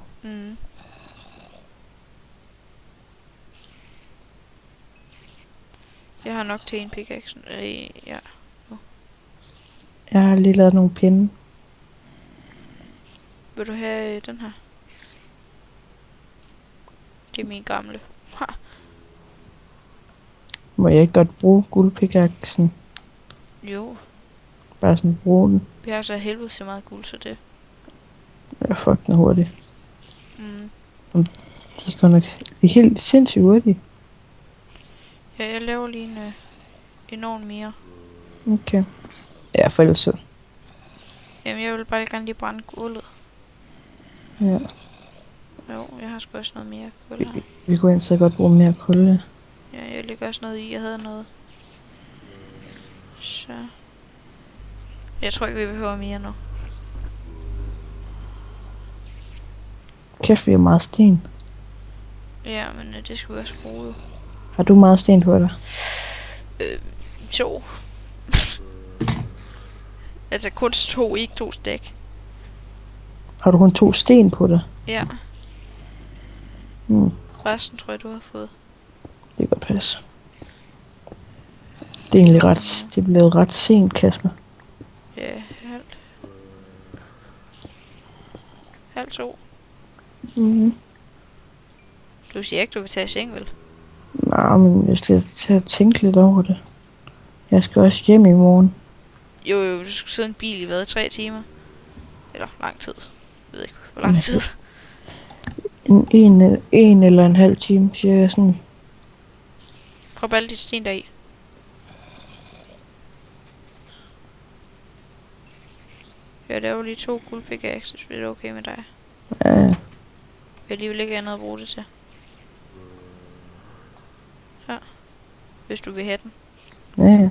Jeg har nok til en pickaxe. Ja. Jeg har lige lavet nogle pinde. Vil du have den her? Det er min gamle. Ha. Må jeg ikke godt bruge guldpickaxen? Jo. Bare sådan bruge den. Vi har så helvede så meget guld, så det... Ja, fuck den hurtigt. De går nok helt sindssygt hurtigt. Ja, jeg laver lige en enorm mere. Okay. Ja, for ellers så. Jamen, jeg vil bare gerne lige brænde gulvet. Ja. Jo, jeg har sgu også noget mere kul her. Vi kunne ellers godt bruge mere kul. Ja, jeg lægger også noget i. Jeg havde noget. Så. Jeg tror ikke, vi behøver mere nu. Kæft, vi har meget sten. Ja, men det skal vi også bruge. Har du meget sten på dig? 2. Altså kun 2, ikke 2 stik. Har du kun 2 sten på dig? Ja. Resten tror jeg, du har fået. Det kan godt passe. Det er egentlig ret... Det blev ret sent, Kasper. Ja, halvt. Halv 2. Du siger ikke, du vil tage i seng, vel? Nej, men jeg skal tage og tænke lidt over det. Jeg skal også hjem i morgen. Jo, du skal sidde i en bil i hvad? 3 timer? Eller lang tid. Jeg ved ikke, hvor lang tid. En eller en halv time, cirka sådan. Prøv alle dit sten deri. Ja, der var lige 2 guldpickaxes, hvis det er okay med dig. Ja, Jeg alligevel ikke andet at bruge det til. Her. Hvis du vil have den. ja.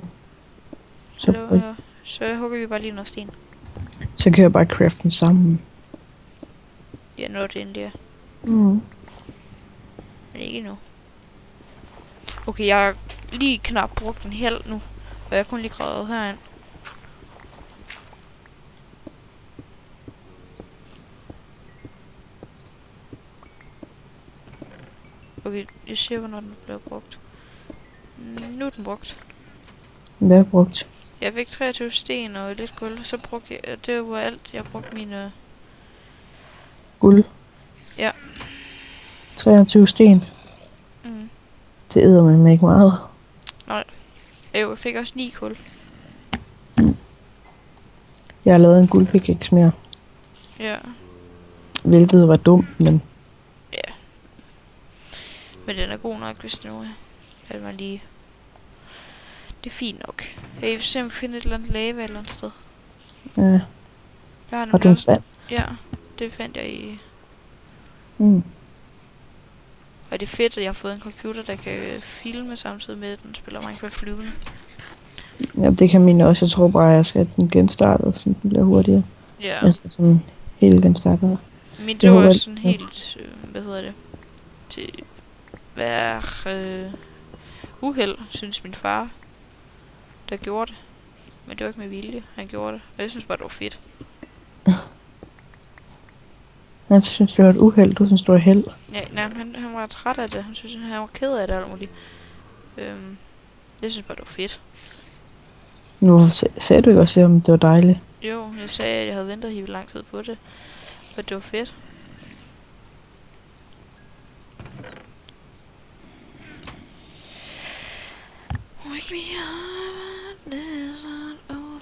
Så hugger vi bare lige noget sten. Så kan jeg bare crafte den sammen. Ja, når det endelig er. Mm. Men ikke endnu. Okay, jeg har lige knap brugt en halv nu. Og jeg har kun lige gravet herind. Okay, jeg siger, hvornår den bliver brugt. Nu er den brugt. Hvad er brugt? Jeg fik 23 sten og lidt guld, så brugte jeg, det var alt, jeg brugte mine... Guld? Ja. 23 sten? Mm. Det æder man ikke meget. Nej. Jeg fik også 9 kul. Jeg har lavet en guldpickaxe mere. Ja. Hvilket var dumt, men... Ja. Men den er god nok, hvis det nu er. At man lige... Det er fint nok. Jeg vil simpelthen finde et eller andet lava et eller andet sted. Ja. Jeg har Har du en spand? Ja, det fandt jeg i... Mm. Og det er fedt, at jeg har fået en computer, der kan filme samtidig med, at den spiller Minecraft flyvende. Ja, det kan min også. Jeg tror bare, jeg skal have den genstartet, så den bliver hurtigere. Ja. Altså sådan helt genstartet. Min det var også sådan helt... hvad hedder det? Til... uheld, synes min far, der gjorde det. Men det var ikke med vilje, han gjorde det. Og jeg synes bare, det var fedt. Jeg synes, det var et uheld. Du synes, det var held. Ja, nej, han var træt af det. Han synes, han var ked af det alt muligt. Det synes bare, det var fedt. Nu sagde du ikke også, om det var dejligt? Jo, jeg sagde, at jeg havde ventet helt lang tid på det. Og det var fedt. Wake me up, this not over.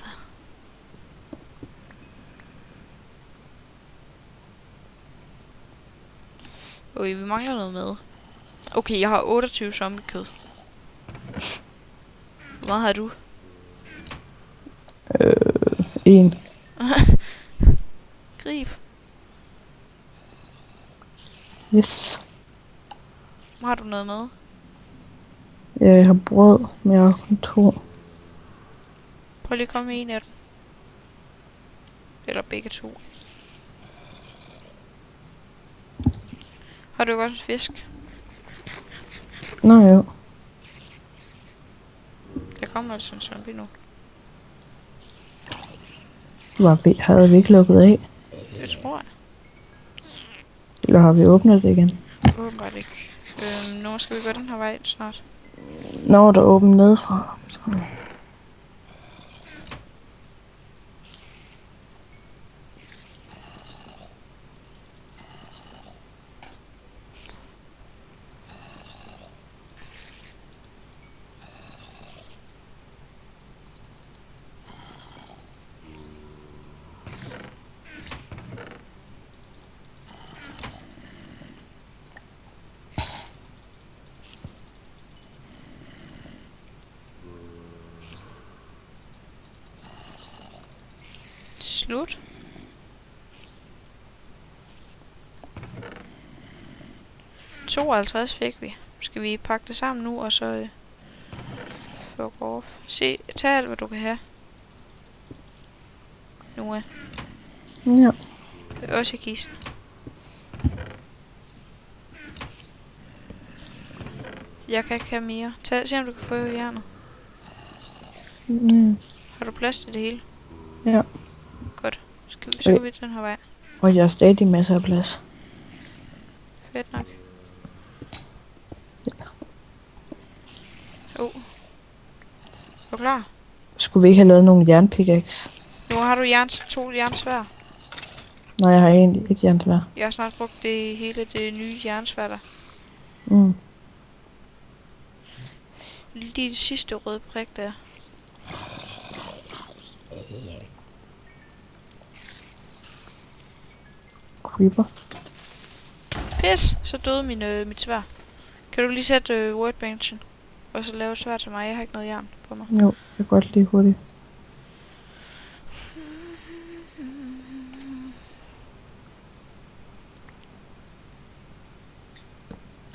Okay, vi mangler noget med. Okay, jeg har 28 zombiekød. Hvor meget har du? 1. Grib. Yes. Har du noget med? Jeg har brød, men jeg har kun 2. Prøv lige at komme med en af dem. Eller begge 2. Har du godt en fisk? Nå jo. Der kommer altså en zombie nu. Havde vi ikke lukket af? Det tror jeg. Eller har vi åbnet det igen? Åbenbart ikke. Nu skal vi gå den her vej snart. Nå, der er åbent nedefra. Slut. $52 fik vi. Skal vi pakke det sammen nu, og så fuck off. Se, tag alt, hvad du kan have. Nu er. Ja. Også i kisten. Jeg kan ikke have mere. Se om du kan få jernet. Mm. Har du plads til det hele? Ja. Godt. Så går vi den her vej. Og jeg har stadig masser af plads. Fedt nok. Ja. Er du klar? Skulle vi ikke have lavet nogle jernpickaxe? Nu har du 2 jernsvær. Nej, jeg har egentlig et jernsvær. Jeg har snart brugt hele det nye jernsvær der. Mm. Lige det sidste røde prik der. Creeper. Pis! Så døde mit sværd. Kan du lige sætte workbenchen? Og så lave et sværd til mig. Jeg har ikke noget jern på mig. Jo, jeg kan godt lige hurtigt.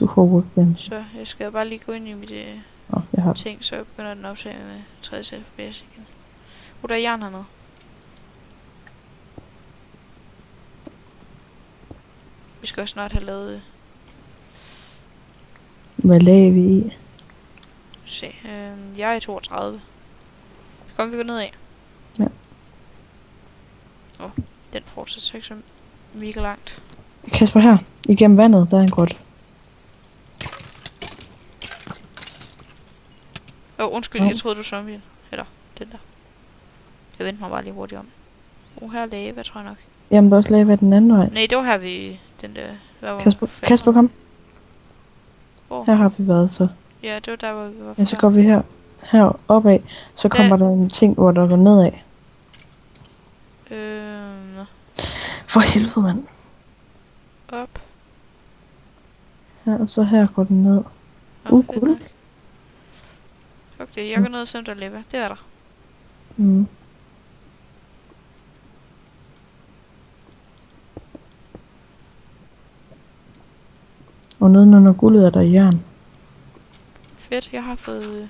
Du får workbench. Så jeg skal bare lige gå ind i mit Jeg har ting, så begynder den at optage med 60 fps igen. Der er jern hernede. Vi skal også snart have lavet Hvad lagde vi i? se, jeg er i 32. Så kommer vi gå ned af. Ja. Den fortsætter så ikke så mega langt. Kasper, her. Igennem vandet, der er en grot. Undskyld, jeg troede du zombien. Eller den der. Jeg vendte mig bare lige hurtigt om. Her er lava, tror jeg nok. Jamen, der er også lava den anden vej. Nej, det var her vi den der. Kasper, kom. Hvor? Her har vi været, så. Ja, det var der, hvor vi var. Ja, så går vi her opad. Så kommer der en ting, hvor der går nedad. Nå. For helvede, mand. Op. Ja, og så her går den ned. Guld. Fuck det, jeg går ned og ser, om der er lava. Det er der. Mm. Og nedenunder guldet er der jern. Fedt, jeg har fået det.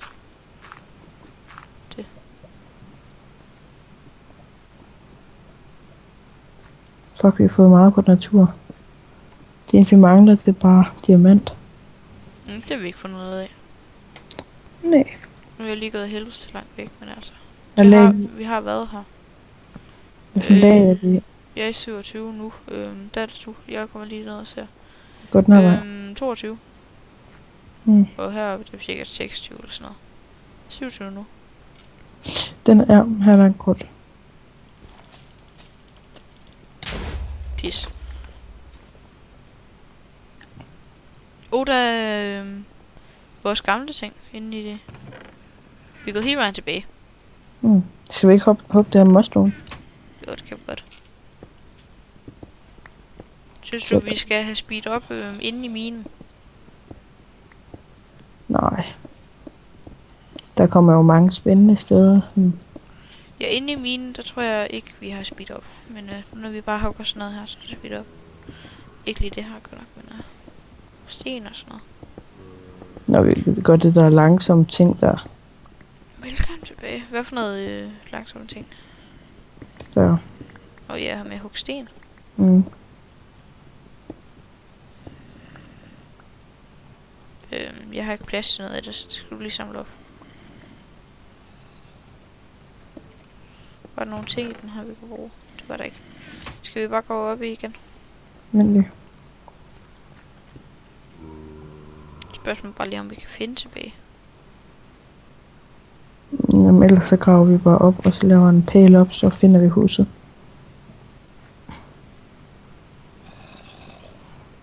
Fuck, vi har fået meget godt natur. Det eneste vi mangler, det er bare diamant. Det har vi ikke fundet noget af. Nej. Nu er jeg lige gået helvedes til langt væk, men altså. Vi har været her. Hvilken dag er det? Jeg er i 27 nu. Der er det du. Jeg kommer lige ned og ser. Godt nok. 22. Mm. Og her er det cirka 26 eller sådan noget. 27 nu. Den er her langt kort. Pis. Der er vores gamle ting inde i det. Vi går hele vejen tilbage. Skal vi ikke hoppe der mudstone? Jo, det kan vi godt. Synes du, vi skal have speed op inde i minen? Nej. Der kommer jo mange spændende steder. Ja, inde i minen, der tror jeg ikke, vi har speed op. Men når vi bare hugger sådan noget her, så er det speed op. Ikke lige det her, godt nok, men sten og sådan noget. Når vi gør det der langsomme ting der. Velkommen tilbage. Hvad for noget langsomme ting? Der. Ja, med hugge sten. Jeg har ikke plads til noget af det, så det skal du lige samle op. Var der nogle ting i den her, vi kan bruge? Det var der ikke. Skal vi bare gå op i igen? Nemlig. Spørgsmålet bare lige, om vi kan finde tilbage. Jamen, ellers så graver vi bare op, og så laver en pæl op, så finder vi huset.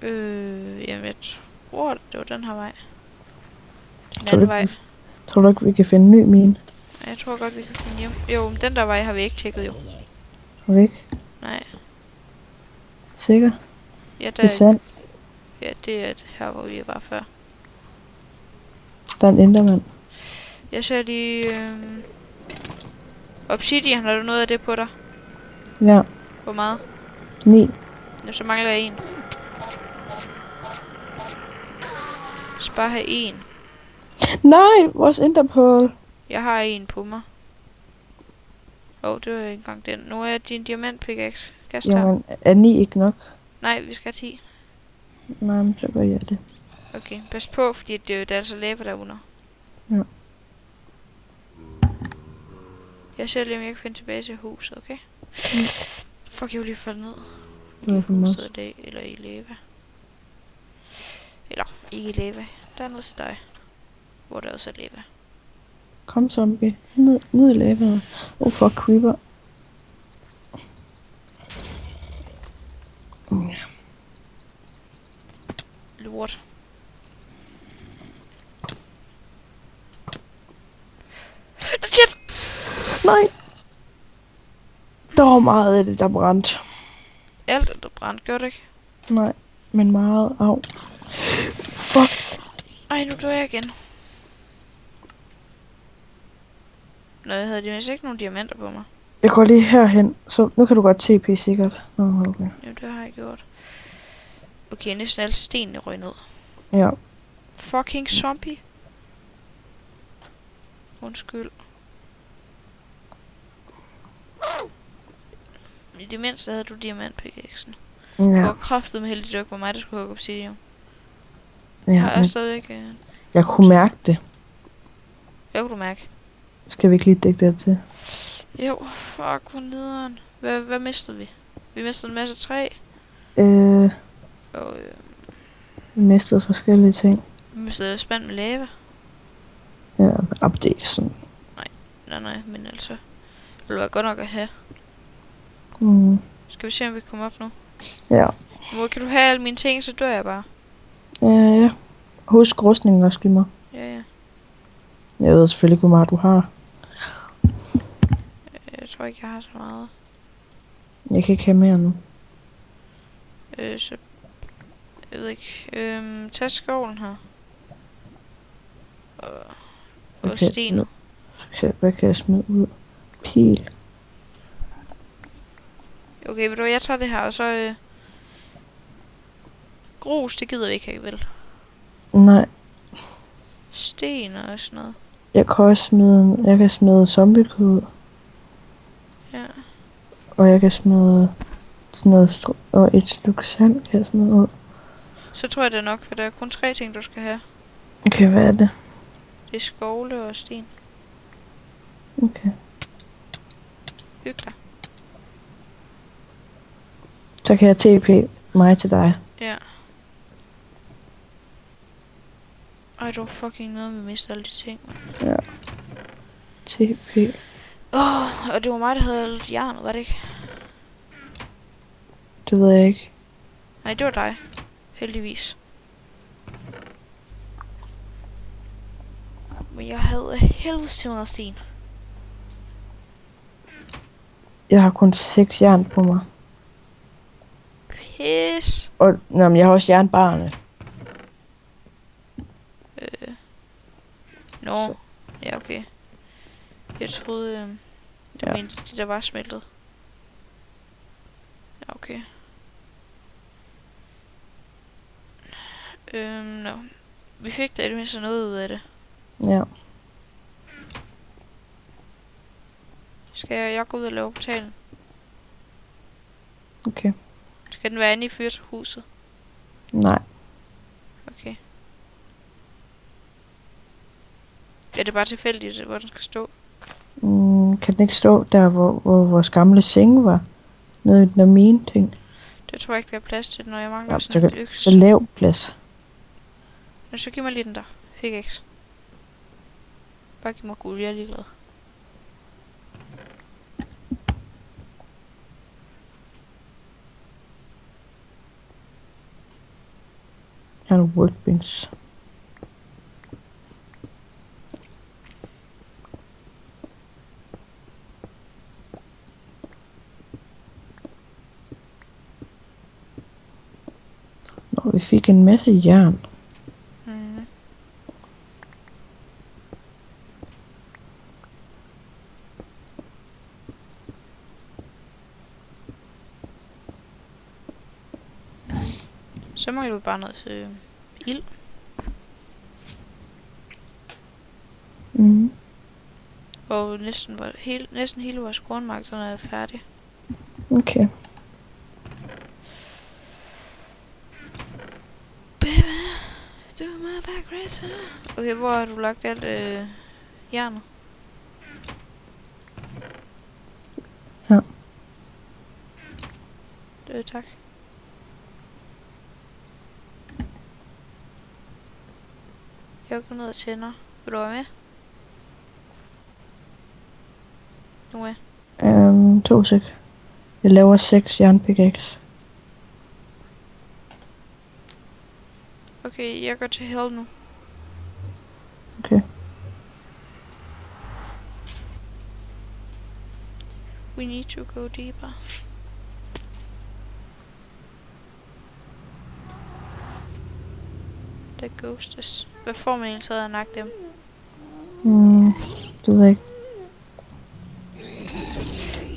Jamen, jeg tror, det var den her vej. Den Tror anden vej. Tror du ikke, vi kan finde en ny mine? Jeg tror godt, vi kan finde hjem. Jo, men den der vej har vi ikke tjekket, jo. Har vi ikke? Nej. Sikker? Ja, Det er sandt. Ja, det er her, hvor vi var før. Der er en endermand. Jeg ser lige... Obsidian, har du noget af det på dig? Ja. Hvor meget? 9. Ja, så mangler jeg en. Så bare have en. Nej, vores enderpearl. Jeg har en på mig. Det var ikke engang den. Nu er din diamant pickaxe. Kast her. Jamen, er 9 ikke nok? Nej, vi skal have 10. Nej, men så gør jeg det. Okay, pas på, fordi der er altså lava derunder. Ja. Jeg ser lige, om jeg kan finde tilbage til huset, okay? Fuck, jeg vil lige falde ned. Det er for huset i dag, eller i lava. Eller, ikke i lava. Der er noget til dig. Hvor der også er lava. Kom, zombie. Ned i lavaet. Fuck, creeper. Lort. Shit! Nej! Der var meget af det, der brændte. Alt er der brændt, gør det ikke? Nej, men meget af. Fuck. Ej, nu dør jeg igen. Nå, jeg havde de mindst ikke nogen diamanter på mig. Jeg går lige herhen, så nu kan du godt TP sikkert. Nå, okay. Jo, det har jeg gjort. Okay, næsten alle stenene røg ned. Ja. Fucking zombie. Undskyld. I det mindste havde du diamantpickaxen. Du Ja. var kraftet med heldigt, det var mig, der skulle hugge obsidian. Ja, Jeg er men stadigvæk... jeg kunne mærke det. Hvad kunne du mærke? Skal vi ikke lige dække det til? Jo, fuck, hvor nederen. Hvad mistede vi? Vi mistede en masse træ. Og Vi mistede forskellige ting. vi mistede spand med lava. Ja, det er ikke sådan. Nej, men altså... Det ville være godt nok at have. Mm. Skal vi se, om vi kommer op nu? Ja. Hvor kan du have alle mine ting, så dør jeg bare. Ja. Husk rustningen også, giv mig. Ja. Jeg ved selvfølgelig ikke, hvor meget du har. Jeg tror ikke, jeg har så meget. Jeg kan ikke have mere nu. Så... Jeg ved ikke. Tag skovlen her. Og stenet. Hvad kan jeg smide ud? Pil. Okay, ved du hvad, jeg tager det her, og så... grus, det gider vi ikke have, vel? Nej. Sten og sådan noget. Jeg kan smide zombiekød ud. Ja. Og jeg kan smide sådan noget og et stykke sand kan jeg smide ud. Så tror jeg det er nok, for der er kun 3 ting, du skal have. Okay, hvad er det? Det er skovle og sten. Okay. Hyg dig. Så kan jeg TP mig til dig. Ja. Ej, du fucking noget, vi mister alle de ting, man. Ja. TP. Og det var mig, der havde lidt jern, var det ikke? Det ved jeg ikke. Nej, det var dig. Heldigvis. Men jeg havde helvedes til meget sten. Jeg har kun 6 jern på mig. Pis. Og men jeg har også jernbarne. Nå. Ja, okay. Jeg troede, du Ja. mente, det der var smeltet. Ja, okay. Nå. Vi fik da i det mindste noget ud af det. Ja. Skal jeg gå ud og lave portalen? Okay. Skal den være inde i fyrtårnhuset? Nej. Okay. Er det bare tilfældigt, hvor den skal stå? Kan den ikke stå der, hvor vores gamle seng var? Nede i den der mine ting. Det tror jeg ikke, der er plads til, når jeg mangler Ja, sådan en økse. så lav plads. Men så giv mig lige den der. Pickaxe. Bare giv mig guld, jeg er ligeglad. Jeg har en workbench. Nå, vi fik en masse jern. Mhm. Så mangler vi bare noget ild. Mhm. Og næsten hele vores kornmark, den er færdig. Okay. Baby, do my back racer. Okay, hvor har du lagt alt jernet? Ja. Tak. Jeg går ned og tænder. Vil du være med? Nu er 2 sek. Jeg laver 6 jernpickaxe. okay, jeg går til hell nu. Okay. We need to go deeper. The ghost is... Hvad får man egentlig taget af at nakke dem? Det ved jeg ikke.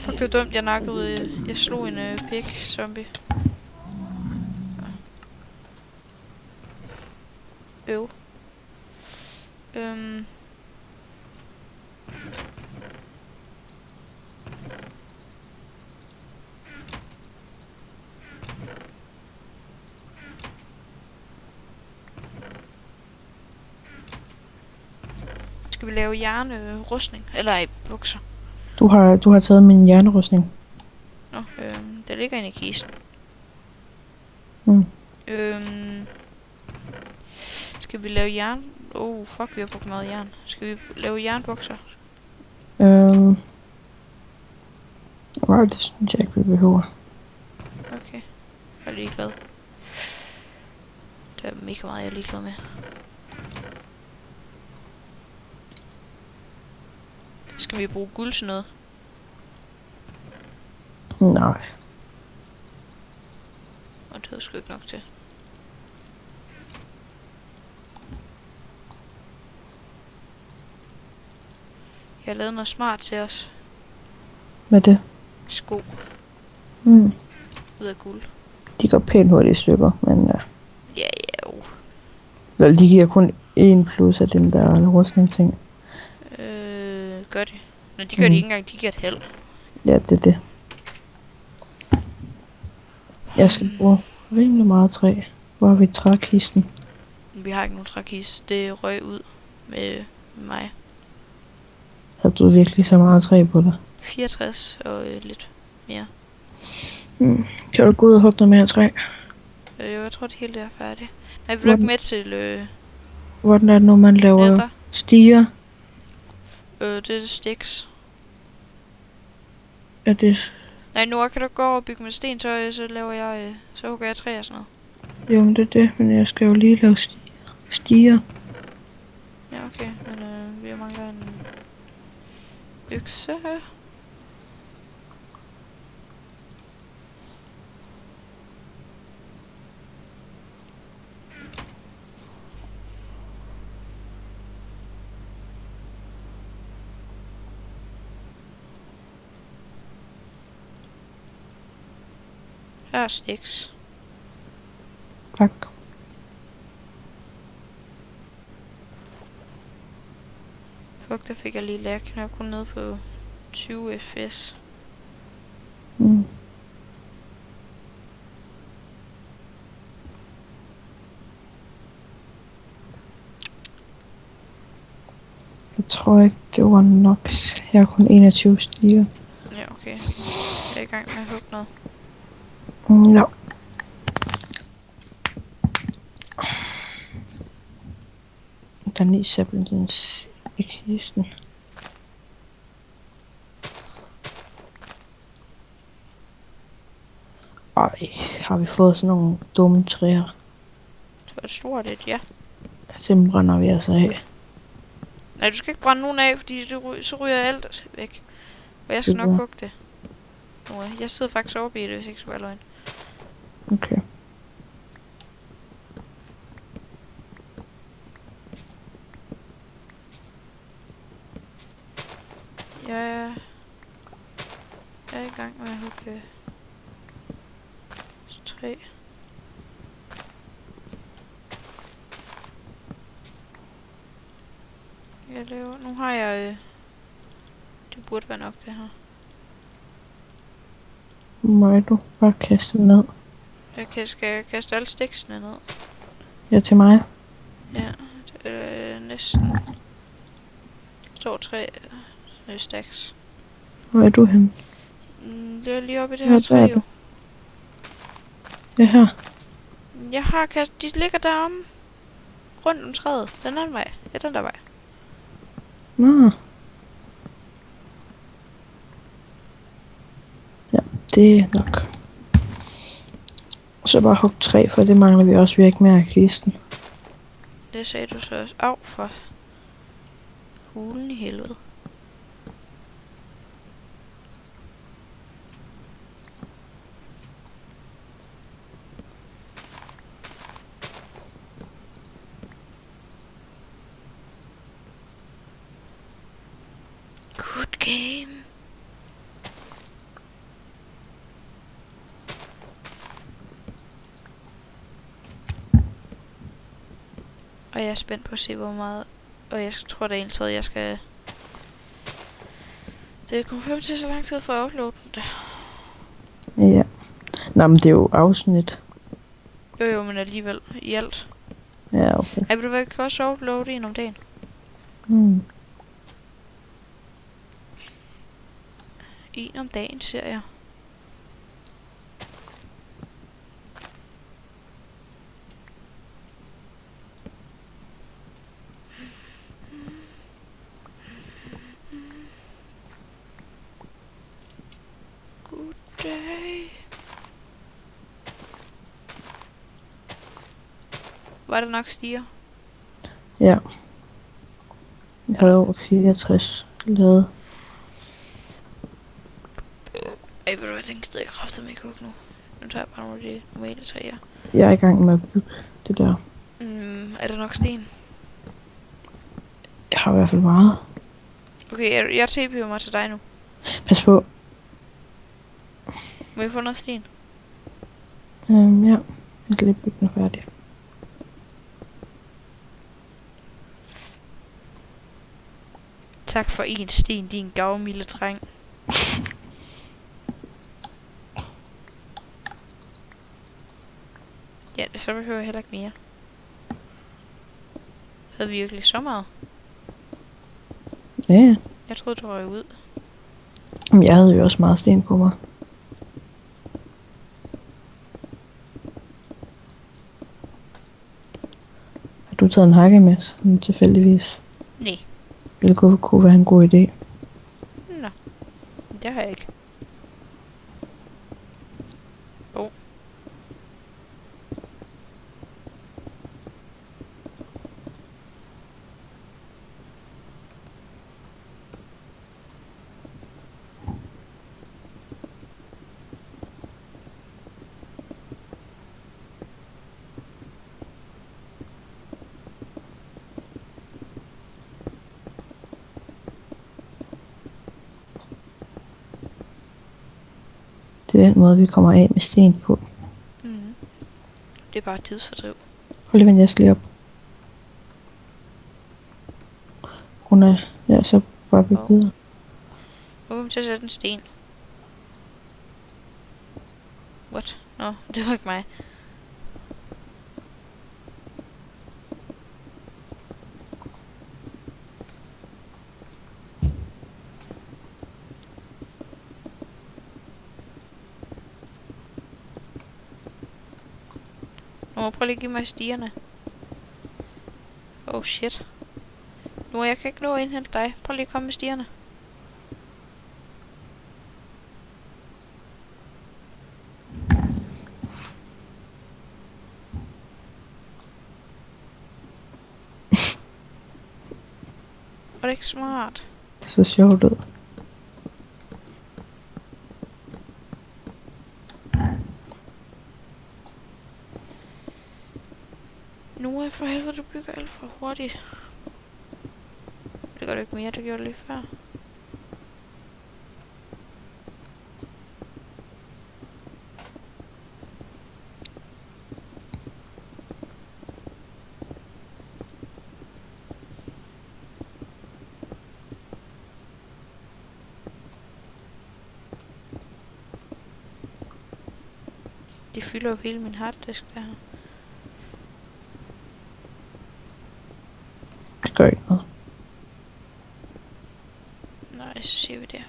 Fuck, det var dumt, jeg nakkede... Jeg slog en pig zombie. Øv. Skal vi lave jernrustning? Eller bukser? Du har taget min hjernerustning. Nå, der ligger inde i kisten. Skal vi lave jern? Fuck, vi har brugt meget jern. Skal vi lave jernbukser? Wow, det synes jeg ikke, vi behøver. Okay. Jeg er ligeglad. Det er mega meget, jeg er ligeglad med. Skal vi bruge guld til noget? Nej. Og det er sgu ikke nok til. Jeg har lavet noget smart til os. Hvad er det? Sko. Ud af guld. De går pænt hurtigt i stykker, men ja. Ja, jo. Vel, de giver kun 1 plus af dem der rustningsting. Gør de? Nå, de gør de ikke engang, de giver et held. Ja, det er det. Jeg skal bruge rimelig meget træ. Hvor har vi trækisten? Vi har ikke nogen trækis. Det røg ud med mig. Havde du virkelig så meget træ på dig? 64 og lidt mere. Kan du gå ud og hugge noget mere træ? Jo, jeg tror det hele er færdigt. Nej, vil du ikke med til hvordan er det nu, man laver Nether? stiger? Det er sticks. Er det... Nej, nu kan du gå over og bygge med sten, så laver jeg, så hugger jeg træ og sådan noget. Jo, men det er det, men jeg skal jo lige lave stiger. Ja, okay, men vi mangler en økse her. Her er sticks. Tak. Fuck, der fik jeg lige lag. Jeg er kun nede på 20 fps. Jeg tror ikke, det var nok. Jeg har kun 21 stiger. Ja, okay. Jeg er i gang med at hugge noget. Ja. Der er 9 saplings i kisten. Ej, har vi fået sådan nogle dumme træer? Det var et stort et, ja. Dem brænder vi altså af. Nej, du skal ikke brænde nogen af, fordi så ryger alt væk. Og jeg skal nok hugge det. Jeg sidder faktisk oppe i det, hvis ikke skal være løgn. Okay. Jeg er i gang med at hugge træ. Nu har jeg... det burde være nok, det her. Må du bare kaste ned? Skal jeg kaste alle stiksene ned? Ja, til mig. Ja, det er næsten... står 3 stacks. Hvor er du henne? Det er lige oppe i det her træ, jo. Ja, her. Jeg har kastet... De ligger deromme. Rundt om træet. Den anden vej. Ja, den der vej. Nå. Ja, det er nok. Så bare hug 3, for det mangler vi også. Vi har ikke mere af kisten. Det sagde du så også. Au, for hulen i helvede. Okay. Og jeg er spændt på at se, hvor meget... Og jeg tror, det er egentlig, at jeg skal... Det kommer frem til så lang tid for at uploade den. Ja. Nå, men det er jo afsnit. Jo, men alligevel i alt. Ja, okay. Ej, vil du ikke også uploade en om dagen? En om dagen, ser jeg. Goddag. Var det nok stiger? Ja. Jeg havde over 64 lavet. Ej, ved du hvad, den gider jeg kraftedeme ikke hugge nu. Nu tager jeg bare nogle af de normale træer. Jeg er i gang med at bygge det der. Er der nok sten? Jeg har i hvert fald meget. Okay, jeg TP'er mig til dig nu. Pas på. Må jeg få noget sten? Ja. Jeg kan lige bygge den færdig. Tak for en sten, din gavmilde dreng. Ja, så behøver jeg heller ikke mere. Havde vi virkelig så meget? Ja. Jeg troede, du røg ud. Men jeg havde jo også meget sten på mig. Har du taget en hakke med, sådan tilfældigvis? Nej. Hvilket kunne være en god idé. Nå. Det har jeg ikke. Det er den måde, vi kommer af med sten på. Det er bare et tidsfordriv. Prøv lige, jeg skal lige op. Hun er... Ja, så bare bygge videre. Nu kommer vi til at sætte en sten. What? Nå, det var ikke mig. Nu må jeg prøve lige at give mig stierne. Oh shit. Nu jeg kan ikke nå at indhente dig. Prøv lige at komme med stierne. Var det ikke smart? Det så sjovt ud. Nu er for helvede, du bygger alt for hurtigt. Det gør du ikke mere, det gjorde du lige før. Det fylder jo hele min harddisk der. Det gør ikke noget. Nej, så siger vi det.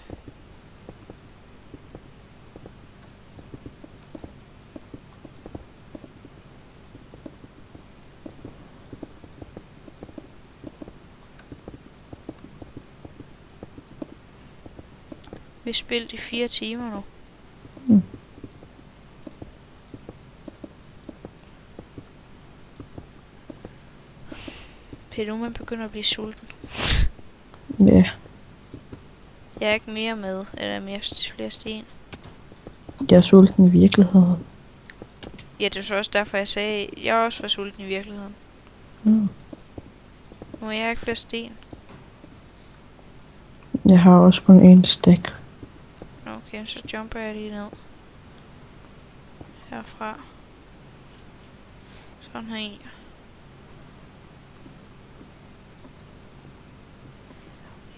Vi har spillet i 4 timer nu. Det er nu, man begynder at blive sulten. Ja. Jeg er ikke mere med, eller mere flere sten. Jeg er sulten i virkeligheden. Ja, det er så også derfor, jeg sagde, at jeg også var sulten i virkeligheden. Nu er jeg ikke flere sten. Jeg har også kun en stack. Okay, så jumper jeg lige ned. Herfra. Sådan her i.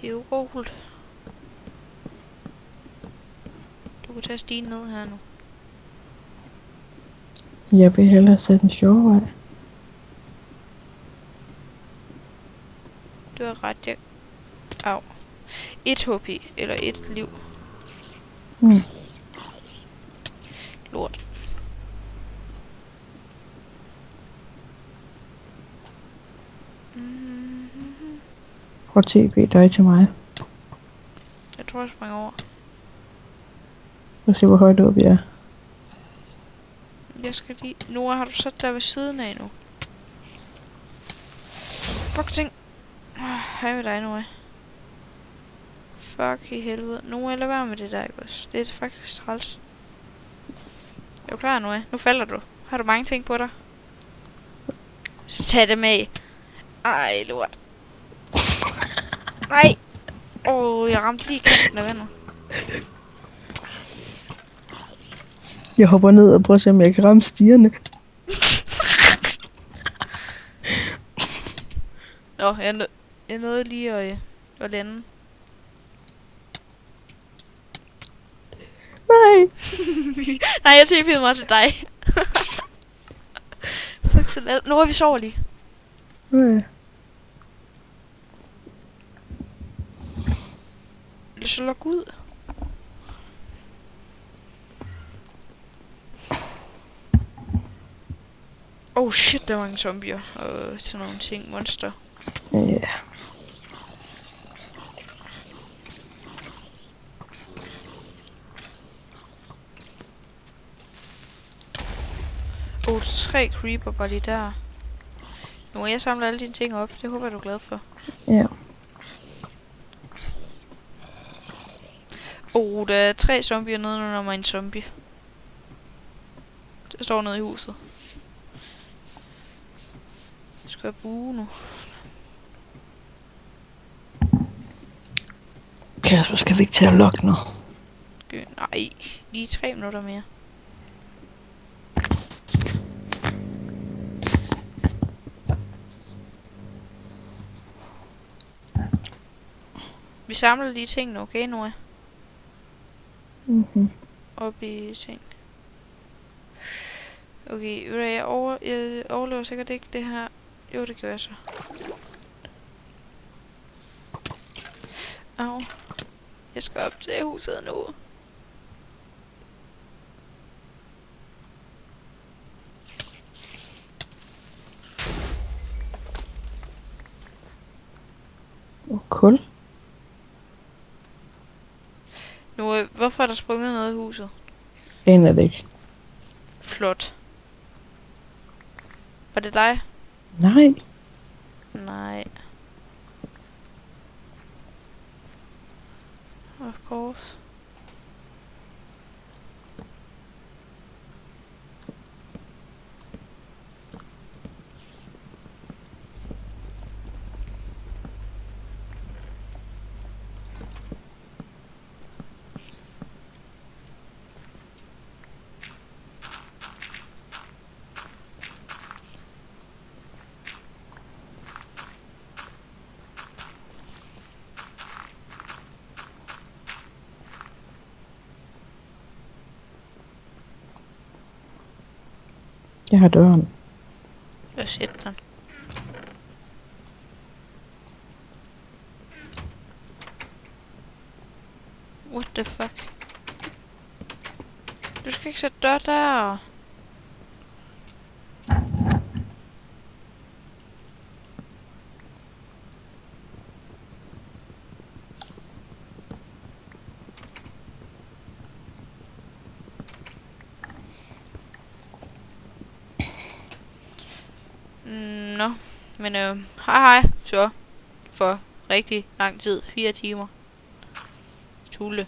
Jo, roligt. Du kan tage stigen ned her nu. Jeg vil hellere sætte en sjov vej. Du har ret, jeg... Au. 1 HP, eller 1 liv. Mm. Lort. Prøv at TP dig til mig. Jeg tror, jeg springer over. Prøv at se, hvor højt op jeg er. Jeg skal lige... Noah, har du sat der ved siden af nu? Fuck ting. Hej med dig, Noah. Fuck i helvede. Noah, lad være med det der, ikke også? Det er faktisk træls. Er du klar, Noah? Nu falder du. Har du mange ting på dig? Så tag det med. Ej, lort. Nej. Jeg ramte lige kanten af vandet. Jeg hopper ned og prøver at se, om jeg kan ramme stierne. Nå, jeg nåede lige at lande. Nej. Nej, jeg TP'ede mig til dig. Fuck, så lad. Nu er vi sover lige. Nej. Så luk ud. Oh shit, der er mange zombier og sådan nogle ting, monster. Ja. Yeah. Oh, 3 creeper bare lige der. Nu må jeg samle alle dine ting op. Det håber jeg, du er glad for. Ja. Oh, der er 3 zombier nede under mig, en zombie. Der står nede i huset. Skal jeg buge nu? Kasper, skal vi ikke til at logge nu? Nej, lige 3 minutter mere. Vi samler lige tingene, okay, Noah? Mhm. Op i ting. Okay, jeg overlever sikkert ikke det her. Jo, det gør jeg så. Au. Jeg skal op til huset nu. Kul. Nu, hvorfor er der sprunget noget i huset? Aner det ikke. Flot. Var det dig? Nej. Nej. Of course. Jeg har døren. Jeg sætter den. What the fuck? Du skal ikke sætte dør der. Nå, men hej så for rigtig lang tid. 4 timer. Tulle.